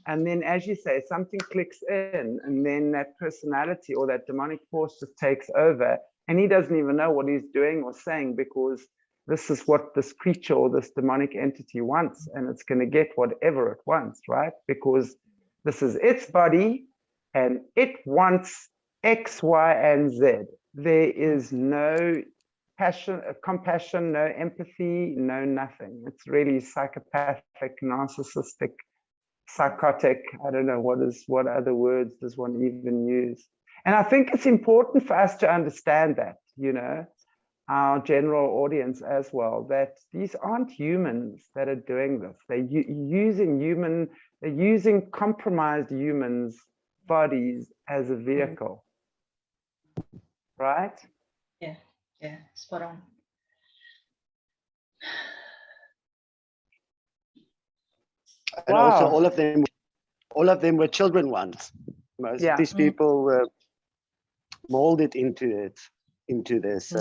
And then, as you say, something clicks in, and then that personality or that demonic force just takes over, and he doesn't even know what he's doing or saying, because this is what this creature or this demonic entity wants, and it's going to get whatever it wants, right? Because this is its body, and it wants X, Y, and Z. There is no passion, compassion, no empathy, no nothing. It's really psychopathic, narcissistic, psychotic. I don't know what other words does one even use. And I think it's important for us to understand that, you know, our general audience as well, that these aren't humans that are doing this. They're using compromised humans' bodies as a vehicle, right? Yeah, spot on. And also all of them were children once. Most of these people were molded into this.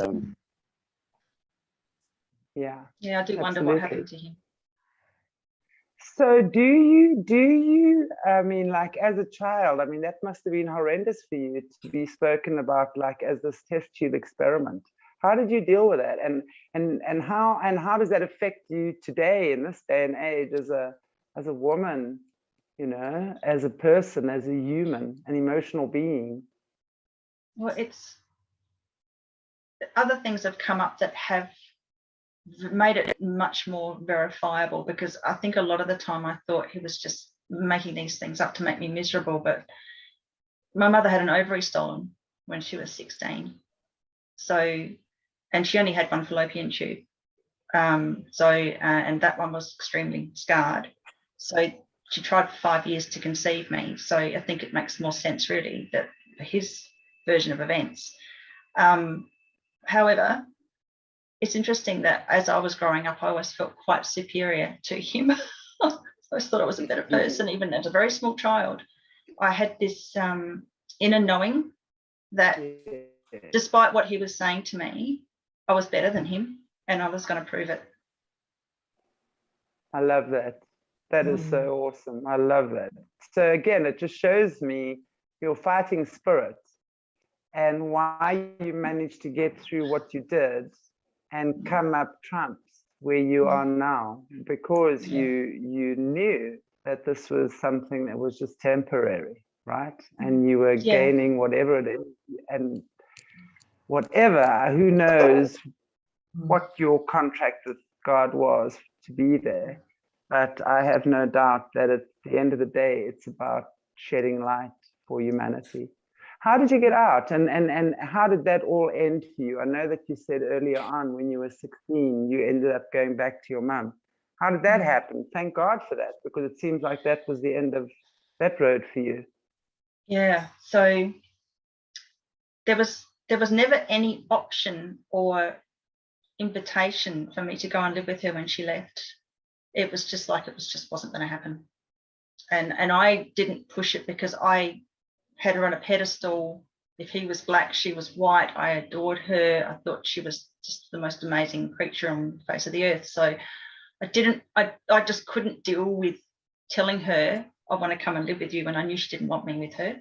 Yeah, I do wonder what happened to him. So do you, I mean, like as a child, I mean, that must have been horrendous for you to be spoken about like as this test tube experiment. How did you deal with that? And how does that affect you today in this day and age as a woman, you know, as a person, as a human, an emotional being? Well, it's other things have come up that have made it much more verifiable, because I think a lot of the time I thought he was just making these things up to make me miserable. But my mother had an ovary stolen when she was 16. So, and she only had one fallopian tube. And that one was extremely scarred. So she tried for 5 years to conceive me. So I think it makes more sense really that his version of events. However, it's interesting that as I was growing up, I always felt quite superior to him. I always thought I was a better person, even as a very small child. I had this inner knowing that despite what he was saying to me, I was better than him, and I was going to prove it. I love that. That is so awesome. I love that. So again, it just shows me your fighting spirit and why you managed to get through what you did and come up trumps. where you are now, because you knew that this was something that was just temporary, right? And you were gaining whatever it is, and whatever, who knows what your contract with God was to be there. But I have no doubt that at the end of the day, it's about shedding light for humanity. How did you get out, and how did that all end for you? I know that you said earlier on, when you were 16, you ended up going back to your mum. How did that happen? Thank God for that, because it seems like that was the end of that road for you. Yeah, so there was never any option or invitation for me to go and live with her when she left. It was just like, it just wasn't going to happen. And I didn't push it, because I had her on a pedestal. If he was black, she was white. I adored her. I thought she was just the most amazing creature on the face of the earth. So I just couldn't deal with telling her, I want to come and live with you, when I knew she didn't want me with her.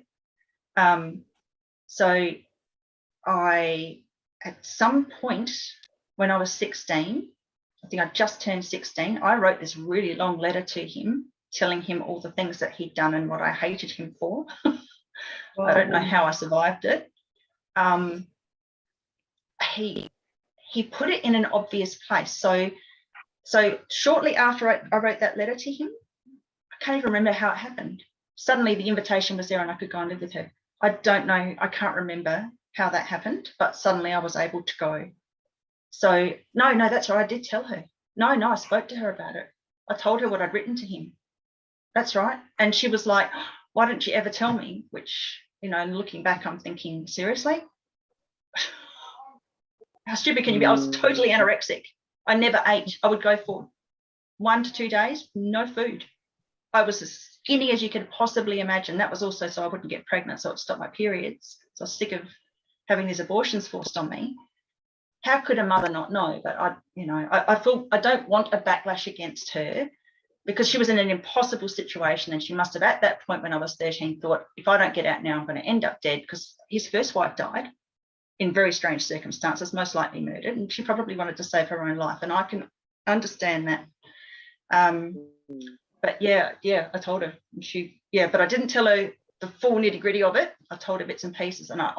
So I, at some point when I was 16, I think I just turned 16, I wrote this really long letter to him, telling him all the things that he'd done and what I hated him for. I don't know how I survived it. He put it in an obvious place. So shortly after I wrote that letter to him, I can't even remember how it happened. Suddenly the invitation was there and I could go and live with her. I don't know, I can't remember how that happened, but suddenly I was able to go. So no, that's right, I did tell her. No, I spoke to her about it. I told her what I'd written to him. That's right. And she was like, why didn't you ever tell me? Which, you know, looking back, I'm thinking, seriously? How stupid can you be? I was totally anorexic. I never ate. I would go for 1 to 2 days, no food. I was as skinny as you could possibly imagine. That was also so I wouldn't get pregnant, so it stopped my periods. So I was sick of having these abortions forced on me. How could a mother not know? But I feel I don't want a backlash against her, because she was in an impossible situation, and she must have, at that point when I was 13, thought, if I don't get out now, I'm going to end up dead, because his first wife died in very strange circumstances, most likely murdered, and she probably wanted to save her own life, and I can understand that. But yeah, I told her. But I didn't tell her the full nitty-gritty of it. I told her bits and pieces, and I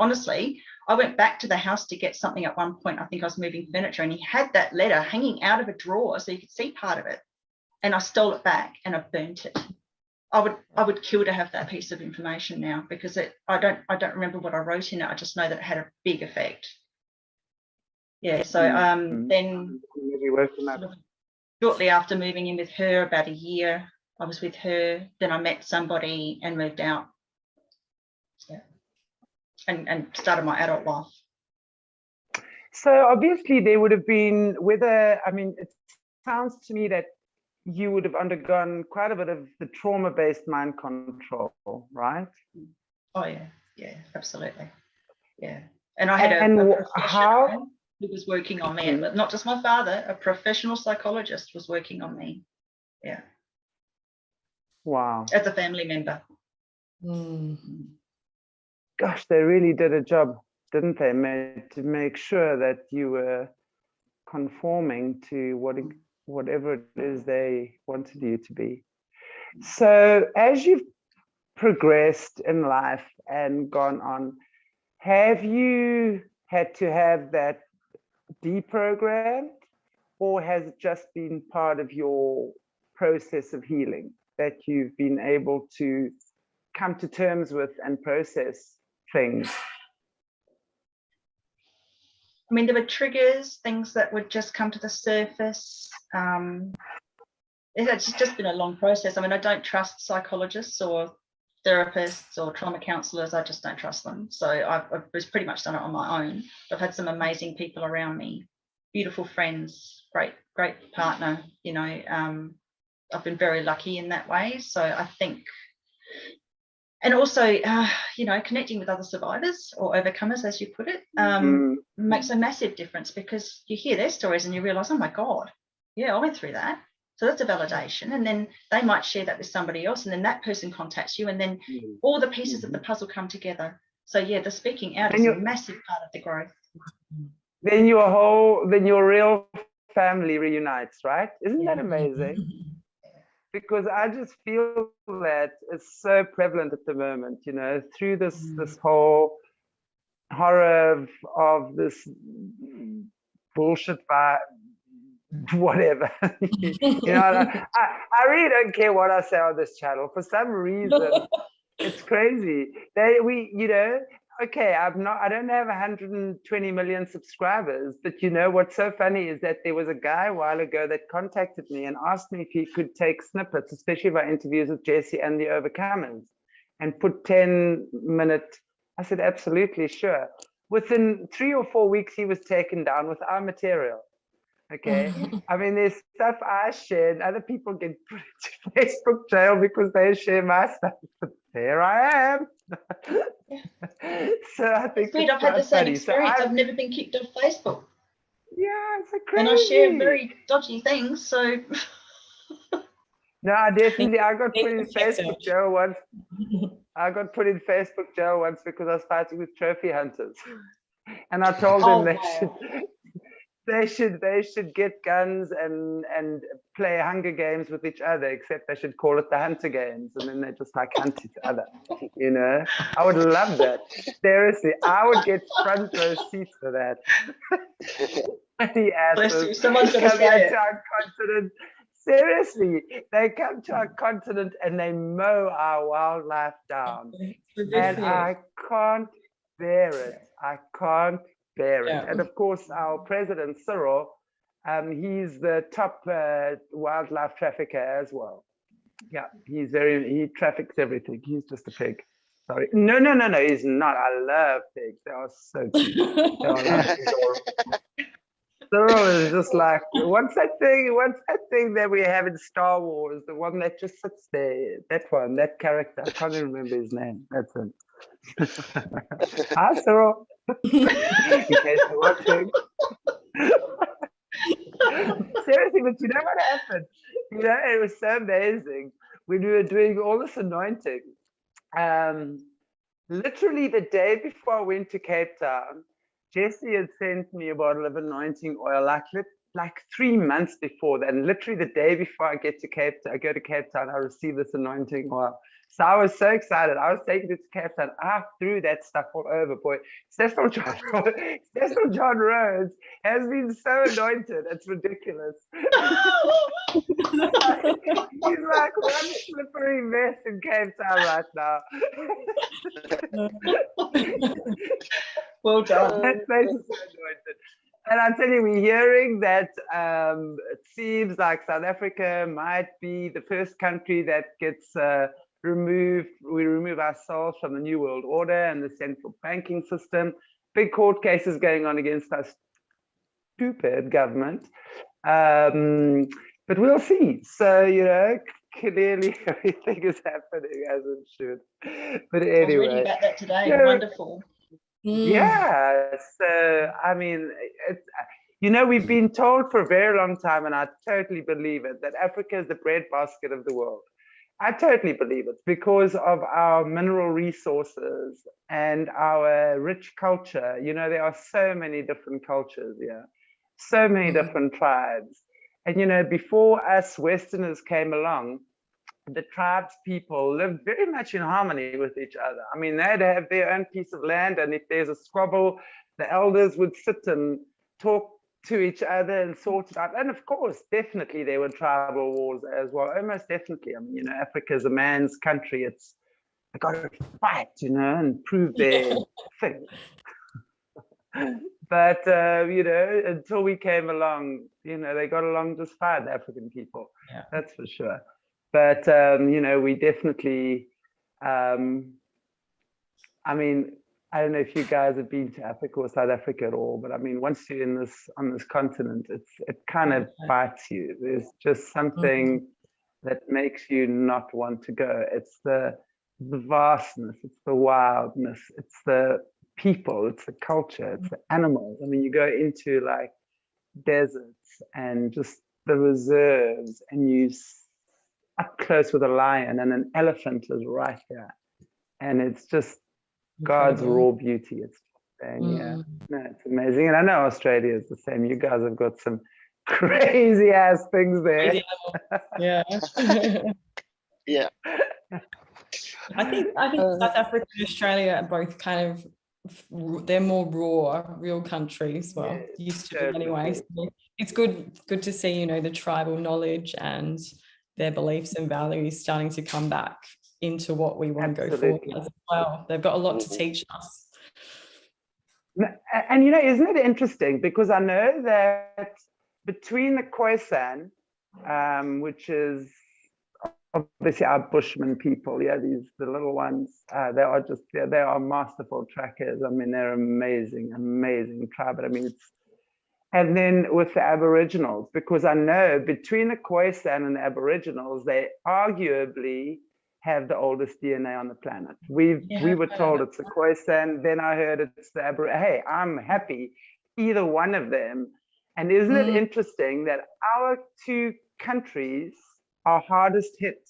went back to the house to get something at one point. I think I was moving furniture, and he had that letter hanging out of a drawer so you could see part of it. And I stole it back and I burnt it. I would kill to have that piece of information now, because I don't remember what I wrote in it. I just know that it had a big effect. Yeah. So then shortly after moving in with her, about a year, I was with her. Then I met somebody and moved out. Yeah. And started my adult life. So obviously there would have been, it sounds to me that you would have undergone quite a bit of the trauma-based mind control, right? Oh yeah, absolutely. Yeah. And I had a professional who was working on me, but not just my father, a professional psychologist was working on me. Yeah. Wow. As a family member. Gosh, they really did a job, didn't they, to make sure that you were conforming to whatever it is they wanted you to be. So as you've progressed in life and gone on, have you had to have that deprogrammed, or has it just been part of your process of healing that you've been able to come to terms with and process things? I mean, there were triggers, things that would just come to the surface. It's just been a long process. I mean, I don't trust psychologists or therapists or trauma counselors. I just don't trust them. So I've pretty much done it on my own. I've had some amazing people around me, beautiful friends, great partner. You know, I've been very lucky in that way. So I think, and also, you know, connecting with other survivors or overcomers, as you put it, makes a massive difference, because you hear their stories and you realise, oh my God, yeah, I went through that. So that's a validation. And then they might share that with somebody else, and then that person contacts you, and then all the pieces of the puzzle come together. So yeah, the speaking out is a massive part of the growth. Then your real family reunites, right? Isn't that amazing? Because I just feel that it's so prevalent at the moment, you know, through this whole horror of this bullshit whatever. You know, I really don't care what I say on this channel. For some reason, it's crazy. You know, okay, I don't have 120 million subscribers, but you know what's so funny is that there was a guy a while ago that contacted me and asked me if he could take snippets, especially of our interviews with Jesse and the Overcomers, and put 10-minute. I said, absolutely, sure. Within 3 or 4 weeks, he was taken down with our material. Okay, I mean, there's stuff I share, and other people get put into Facebook jail because they share my stuff. But there I am. So I think I've had the same experience. I've never been kicked off Facebook. Yeah, it's crazy. And I share very dodgy things, so. No, I got put in Facebook jail once. I got put in Facebook jail once because I was fighting with trophy hunters, and I told them they should get guns and play Hunger Games with each other, except they should call it the Hunter Games, and then they just like hunt each other. You know, I would love that. Seriously, I would get front row seats for that. The asses someone's gonna say it. Our continent. Seriously, they come to our continent and they mow our wildlife down, and I can't bear it. I can't bear it. And of course, our president Cyril, he's the top wildlife trafficker as well. Yeah, he traffics everything. He's just a pig. Sorry, no, he's not. I love pigs. They are so cute. They are like Cyril is just like, what's that thing that we have in Star Wars, the one that just sits there, that character, I can't even remember his name. That's him. Hi, Cyril. In case you're watching. Seriously, but you know what happened? You know, it was so amazing when we were doing all this anointing. Literally the day before I went to Cape Town, Jesse had sent me a bottle of anointing oil like 3 months before that. And literally the day before I go to Cape Town, I received this anointing oil. So I was so excited. I was taking it to Cape Town. I threw that stuff all over, boy. Cecil John Rhodes has been so anointed. It's ridiculous. He's like one slippery mess in Cape Town right now. Well done. That place is so anointed. And I tell you, we're hearing that it seems like South Africa might be the first country that gets we remove ourselves from the New World Order and the central banking system. Big court cases going on against our stupid government. But we'll see. So, you know, clearly everything is happening as it should. But anyway. I was reading about that today. Yeah. Wonderful. Yeah. So, I mean, you know, we've been told for a very long time, and I totally believe it, that Africa is the breadbasket of the world. I totally believe it because of our mineral resources and our rich culture. You know, there are so many different cultures, so many different tribes. And, you know, before us Westerners came along, the tribes people lived very much in harmony with each other. I mean, they'd have their own piece of land, and if there's a squabble, the elders would sit and talk to each other and sort it out. And of course, definitely there were tribal wars as well. Almost definitely. I mean, you know, Africa is a man's country. They got to fight, you know, and prove their thing. But, you know, until we came along, you know, they got along just fine, the African people. Yeah. That's for sure. But, you know, we definitely, I mean, I don't know if you guys have been to Africa or South Africa at all, but I mean, once you're on this continent, it kind of bites you. There's just something that makes you not want to go. It's the vastness, it's the wildness, it's the people, it's the culture, it's the animals. I mean, you go into like deserts and just the reserves, and you up close with a lion, and an elephant is right here, and it's just God's raw beauty. It's no, it's amazing. And I know Australia is the same. You guys have got some crazy ass things there. Yeah. Yeah. I think South Africa and Australia are both kind of, they're more raw, real countries. Well, used to be anyway. So it's good to see, you know, the tribal knowledge and their beliefs and values starting to come back into what we want to go forward as well. They've got a lot to teach us. And you know, isn't it interesting? Because I know that between the Khoisan, which is obviously our Bushman people, the little ones, they are masterful trackers. I mean, they're amazing tribe. But I mean, and then with the Aboriginals, because I know between the Khoisan and the Aboriginals, they arguably have the oldest DNA on the planet. We were told it's the Khoisan, then I heard it's the Aboriginal. Hey, I'm happy, either one of them. And isn't it interesting that our two countries are hardest hit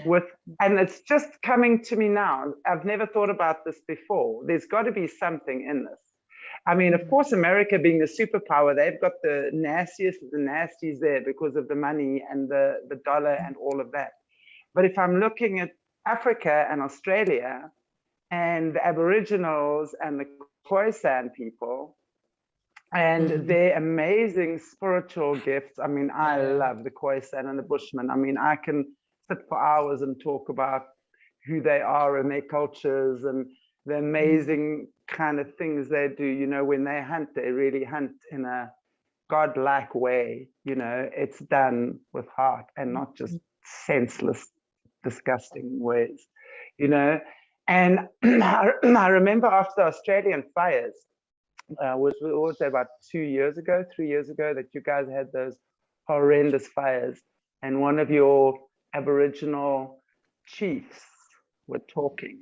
with, and it's just coming to me now. I've never thought about this before. There's got to be something in this. I mean, of course, America being the superpower, they've got the nastiest of the nasties there because of the money and the dollar and all of that. But if I'm looking at Africa and Australia and the Aboriginals and the Khoisan people and their amazing spiritual gifts, I mean, I love the Khoisan and the Bushmen. I mean, I can sit for hours and talk about who they are and their cultures and the amazing kind of things they do. You know, when they hunt, they really hunt in a godlike way. You know, it's done with heart and not just senseless, disgusting ways, you know. And I remember after the Australian fires, which was about 3 years ago, that you guys had those horrendous fires, and one of your Aboriginal chiefs were talking,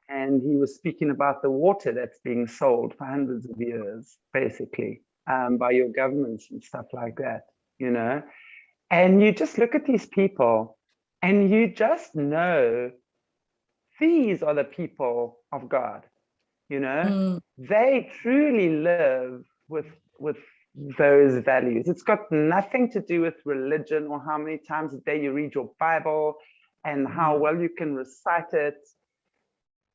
and he was speaking about the water that's being sold for hundreds of years, basically, by your governments and stuff like that, you know. And you just look at these people and you just know these are the people of God, you know. They truly live with those values. It's got nothing to do with religion or how many times a day you read your Bible and how well you can recite it.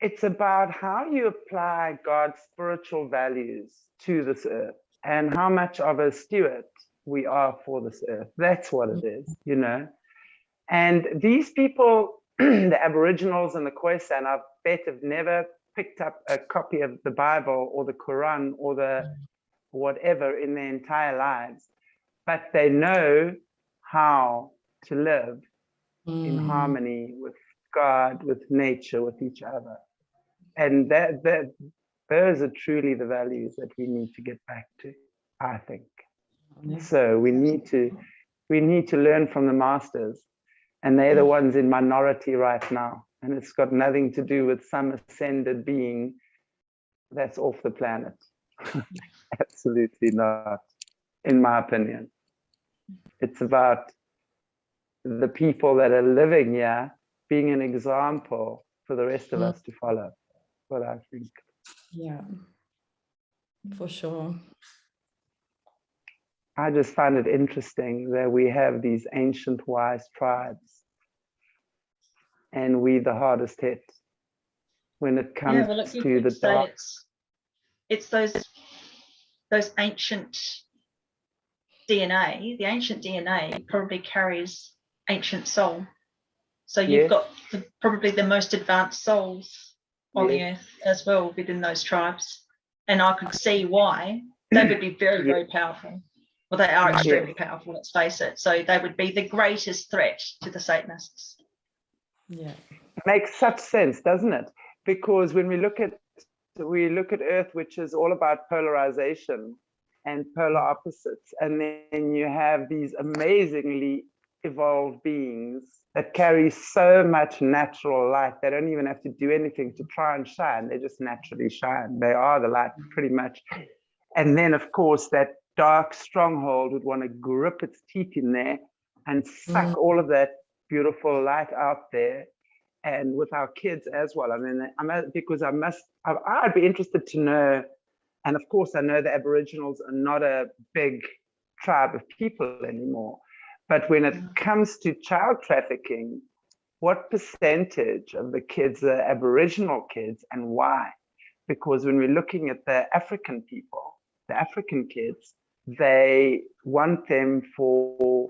It's about how you apply God's spiritual values to this earth and how much of a steward we are for this earth. That's what it is, you know. And these people, the Aboriginals and the Khoisan, I bet have never picked up a copy of the Bible or the Quran or the whatever in their entire lives, but they know how to live in harmony with God, with nature, with each other. And those are truly the values that we need to get back to, I think. So we need to learn from the masters, and they're the ones in minority right now. And it's got nothing to do with some ascended being that's off the planet. Absolutely not, in my opinion. It's about the people that are living here being an example for the rest of us to follow. What I think. Yeah, for sure. I just find it interesting that we have these ancient wise tribes and we the hardest hit when it comes to the dark. It's those ancient DNA. The ancient DNA probably carries ancient soul. So you've got probably the most advanced souls on the earth as well within those tribes. And I could see why they would be very, very powerful. Well, they are extremely powerful, let's face it. So they would be the greatest threat to the Satanists. Yeah. Makes such sense, doesn't it? Because when we look at Earth, which is all about polarization and polar opposites, and then you have these amazingly evolved beings that carry so much natural light. They don't even have to do anything to try and shine. They just naturally shine. They are the light pretty much. And then, of course, that dark stronghold would want to grip its teeth in there and suck all of that beautiful light out there. And with our kids as well. I mean, I'd be interested to know, and of course I know the Aboriginals are not a big tribe of people anymore. But when it comes to child trafficking, what percentage of the kids are Aboriginal kids, and why? Because when we're looking at the African people, the African kids, they want them for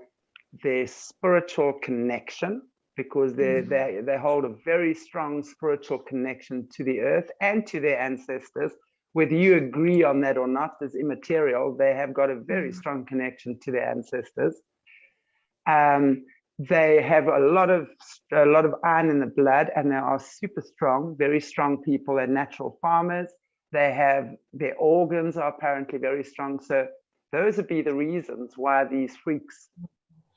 their spiritual connection, because they hold a very strong spiritual connection to the earth and to their ancestors. Whether you agree on that or not is immaterial. They have got a very strong connection to their ancestors. They have a lot of iron in the blood, and they are super strong, very strong people. They're natural farmers. They have, their organs are apparently very strong. So those would be the reasons why these freaks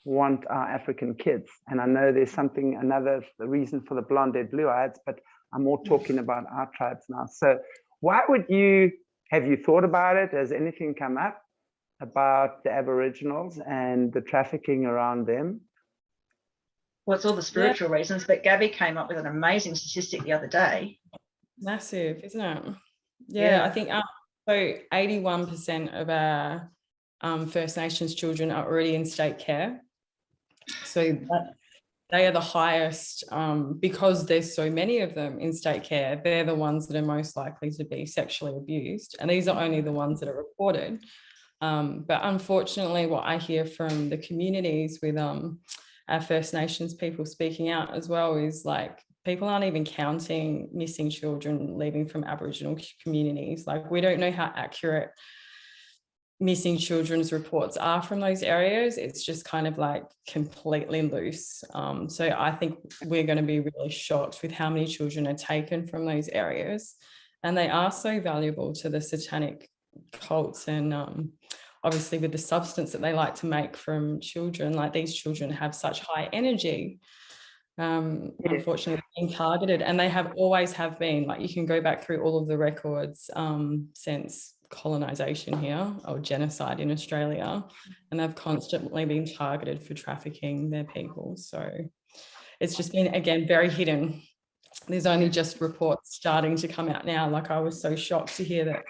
want our African kids. And I know there's another reason for the blonde-haired, blue-eyed, but I'm more talking about our tribes now. So why would have you thought about it? Has anything come up about the Aboriginals and the trafficking around them? Well, it's all the spiritual reasons, but Gabby came up with an amazing statistic the other day. Massive, isn't it? Yeah. I think so 81% of our First Nations children are already in state care. So they are the highest, because there's so many of them in state care. They're the ones that are most likely to be sexually abused, and these are only the ones that are reported. But unfortunately, what I hear from the communities with our First Nations people speaking out as well is like, people aren't even counting missing children leaving from Aboriginal communities. Like, we don't know how accurate missing children's reports are from those areas. It's just kind of like completely loose. So I think we're going to be really shocked with how many children are taken from those areas. And they are so valuable to the satanic cults, and obviously with the substance that they like to make from children. Like, these children have such high energy. Unfortunately, being targeted, and they always have been. Like, you can go back through all of the records since colonization here, or genocide in Australia, and they've constantly been targeted for trafficking their people. So it's just been, again, very hidden. There's only just reports starting to come out now. Like, I was so shocked to hear that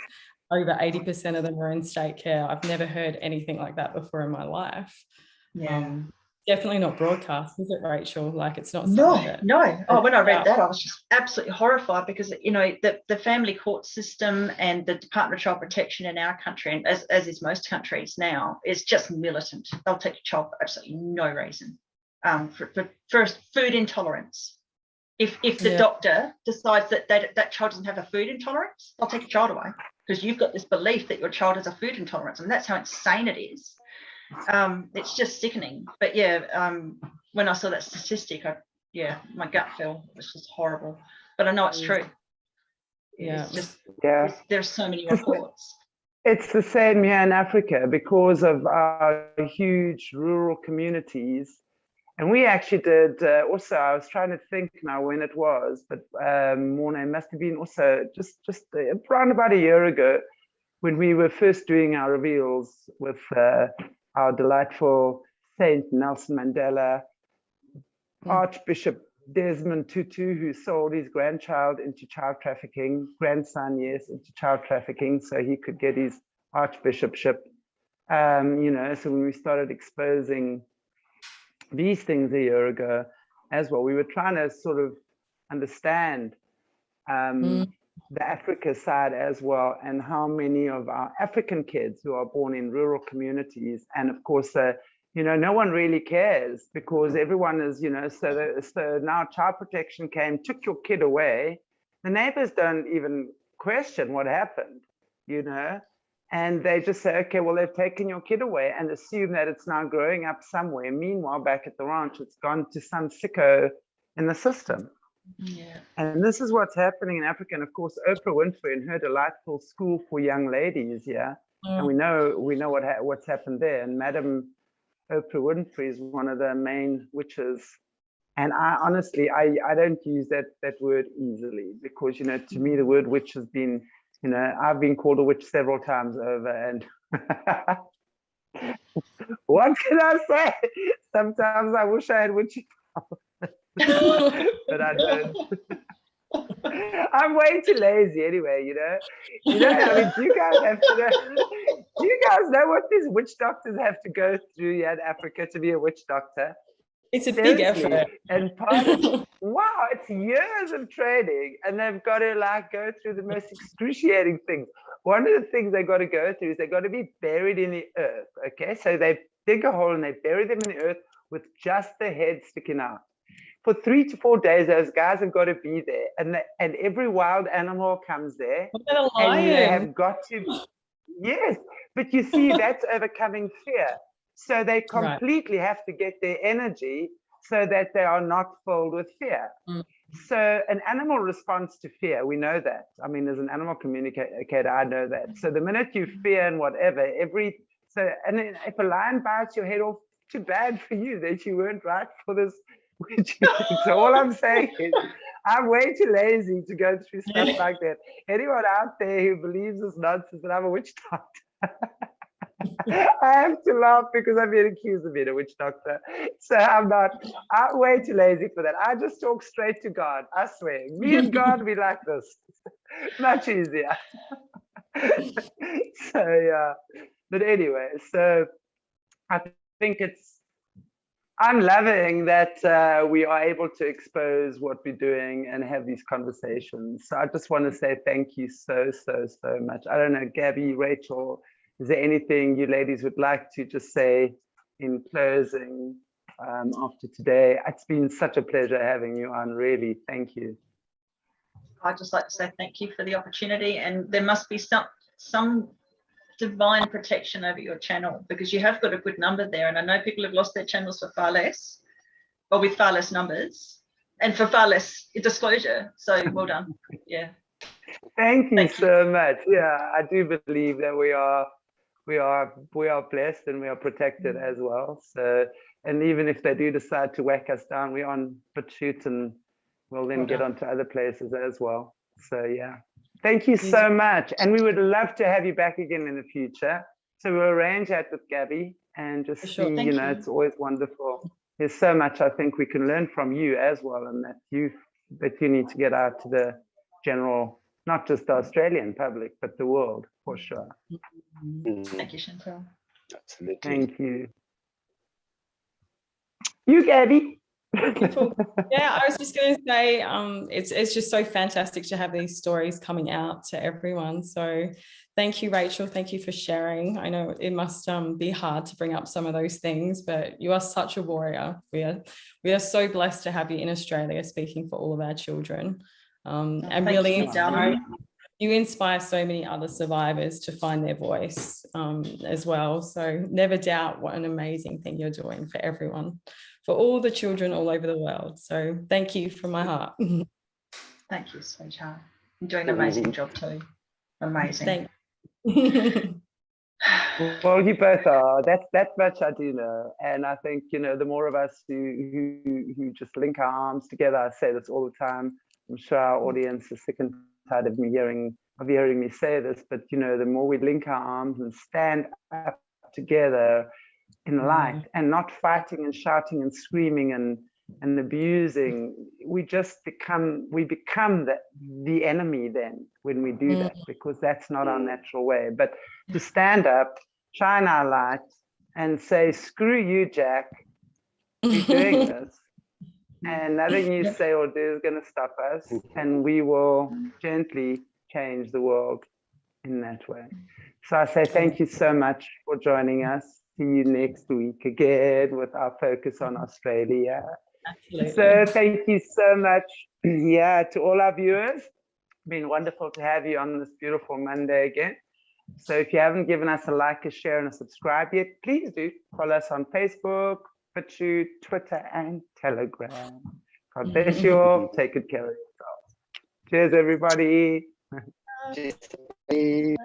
over 80% of them are in state care. I've never heard anything like that before in my life. Definitely not broadcast, is it, Rachel? Like, it's not something No. Oh, when I read that, I was just absolutely horrified, because, you know, the family court system and the Department of Child Protection in our country, and as is most countries now, is just militant. They'll take a child for absolutely no reason. For food intolerance. If the doctor decides that that child doesn't have a food intolerance, they'll take a child away, because you've got this belief that your child has a food intolerance, and that's how insane it is. It's just sickening. But when I saw that statistic, my gut fell. It was just horrible. But I know it's true. It's just, there's so many reports. It's the same here in Africa, because of our huge rural communities. And we actually did also, I was trying to think now when it was, but Morne must have been also just around about a year ago, when we were first doing our reveals with our delightful Saint Nelson Mandela, Archbishop Desmond Tutu, who sold his grandchild into child trafficking, grandson, yes, into child trafficking, so he could get his archbishopship. You know, so when we started exposing these things a year ago as well, we were trying to sort of understand the Africa side as well, and how many of our African kids who are born in rural communities, and of course, you know, no one really cares, because everyone is, you know, so now child protection came, took your kid away. The neighbors don't even question what happened, you know, and they just say, okay, well, they've taken your kid away, and assume that it's now growing up somewhere. Meanwhile, back at the ranch, it's gone to some sicko in the system. And this is what's happening in Africa. And of course, Oprah Winfrey and her delightful school for young ladies, and we know what's happened there. And Madam Oprah Winfrey is one of the main witches. And I honestly, I don't use that word easily, because, you know, to me, the word witch has been, you know, I've been called a witch several times over, and what can I say? Sometimes I wish I had witchy powers. But I don't. I'm way too lazy anyway, you know. I mean, you guys have to know. Do you guys know what these witch doctors have to go through here in Africa to be a witch doctor? It's a big effort. And part of, wow, it's years of training, and they've got to like go through the most excruciating things. One of the things they got to go through is they got to be buried in the earth. Okay, so they dig a hole and they bury them in the earth with just the head sticking out. For 3 to 4 days, those guys have got to be there, and every wild animal comes there, and they have got to. Yes, but you see, that's overcoming fear. So they completely have to get their energy so that they are not filled with fear. So an animal responds to fear. We know that. I mean, as an animal communicator, I know that. So the minute you fear and whatever, and then if a lion bites your head off, too bad for you that you weren't right for this. So all I'm saying is, I'm way too lazy to go through stuff like that. Anyone out there who believes this nonsense that I'm a witch doctor, I have to laugh because I'm being accused of being a witch doctor. So I'm way too lazy for that. I just talk straight to God. I swear. Me and God, we like this. Much easier. So yeah. But anyway, so I think I'm loving that we are able to expose what we're doing and have these conversations. So I just want to say thank you so much. I don't know, Gabby, Rachel, is there anything you ladies would like to just say in closing after today? It's been such a pleasure having you on, really. Thank you. I'd just like to say thank you for the opportunity, and there must be some divine protection over your channel, because you have got a good number there, and I know people have lost their channels for far less, or with far less numbers and for far less disclosure. So well done. Yeah. Thank you so much. Yeah, I do believe that we are blessed and we are protected as well. So, and even if they do decide to whack us down, we're on BitChute, and we'll then get onto other places as well. So yeah. Thank you so much. And we would love to have you back again in the future. So we'll arrange that with Gabby and just see, you know, it's always wonderful. There's so much I think we can learn from you as well, and that you need to get out to the general, not just the Australian public, but the world, for sure. Thank you, Chantelle. Absolutely. Thank you. You, Gabby. Beautiful. Yeah, I was just going to say it's just so fantastic to have these stories coming out to everyone. So thank you, Rachel. Thank you for sharing. I know it must be hard to bring up some of those things, but you are such a warrior. We are so blessed to have you in Australia speaking for all of our children. And really you inspire so many other survivors to find their voice as well. So never doubt what an amazing thing you're doing for everyone, for all the children all over the world. So thank you from my heart. Thank you, sweetheart. You're doing an amazing job too. Amazing. Thank you. Well, you both are. That much I do know. And I think, you know, the more of us who just link our arms together, I say this all the time. I'm sure our audience is sick and tired of hearing me say this, but you know, the more we link our arms and stand up together in light and not fighting and shouting and screaming and abusing, we become the enemy then when we do that, because that's not our natural way. But to stand up, shine our light and say, screw you, Jack, we're doing this. And nothing you say or do is going to stop us, and we will gently change the world in that way. So I say thank you so much for joining us. See you next week again with our focus on Australia. Absolutely. So thank you so much, to all our viewers. It's been wonderful to have you on this beautiful Monday again. So if you haven't given us a like, a share, and a subscribe yet, please do follow us on Facebook, BitChute, Twitter, and Telegram. God bless you all. Take good care of yourselves. Cheers, everybody. Cheers.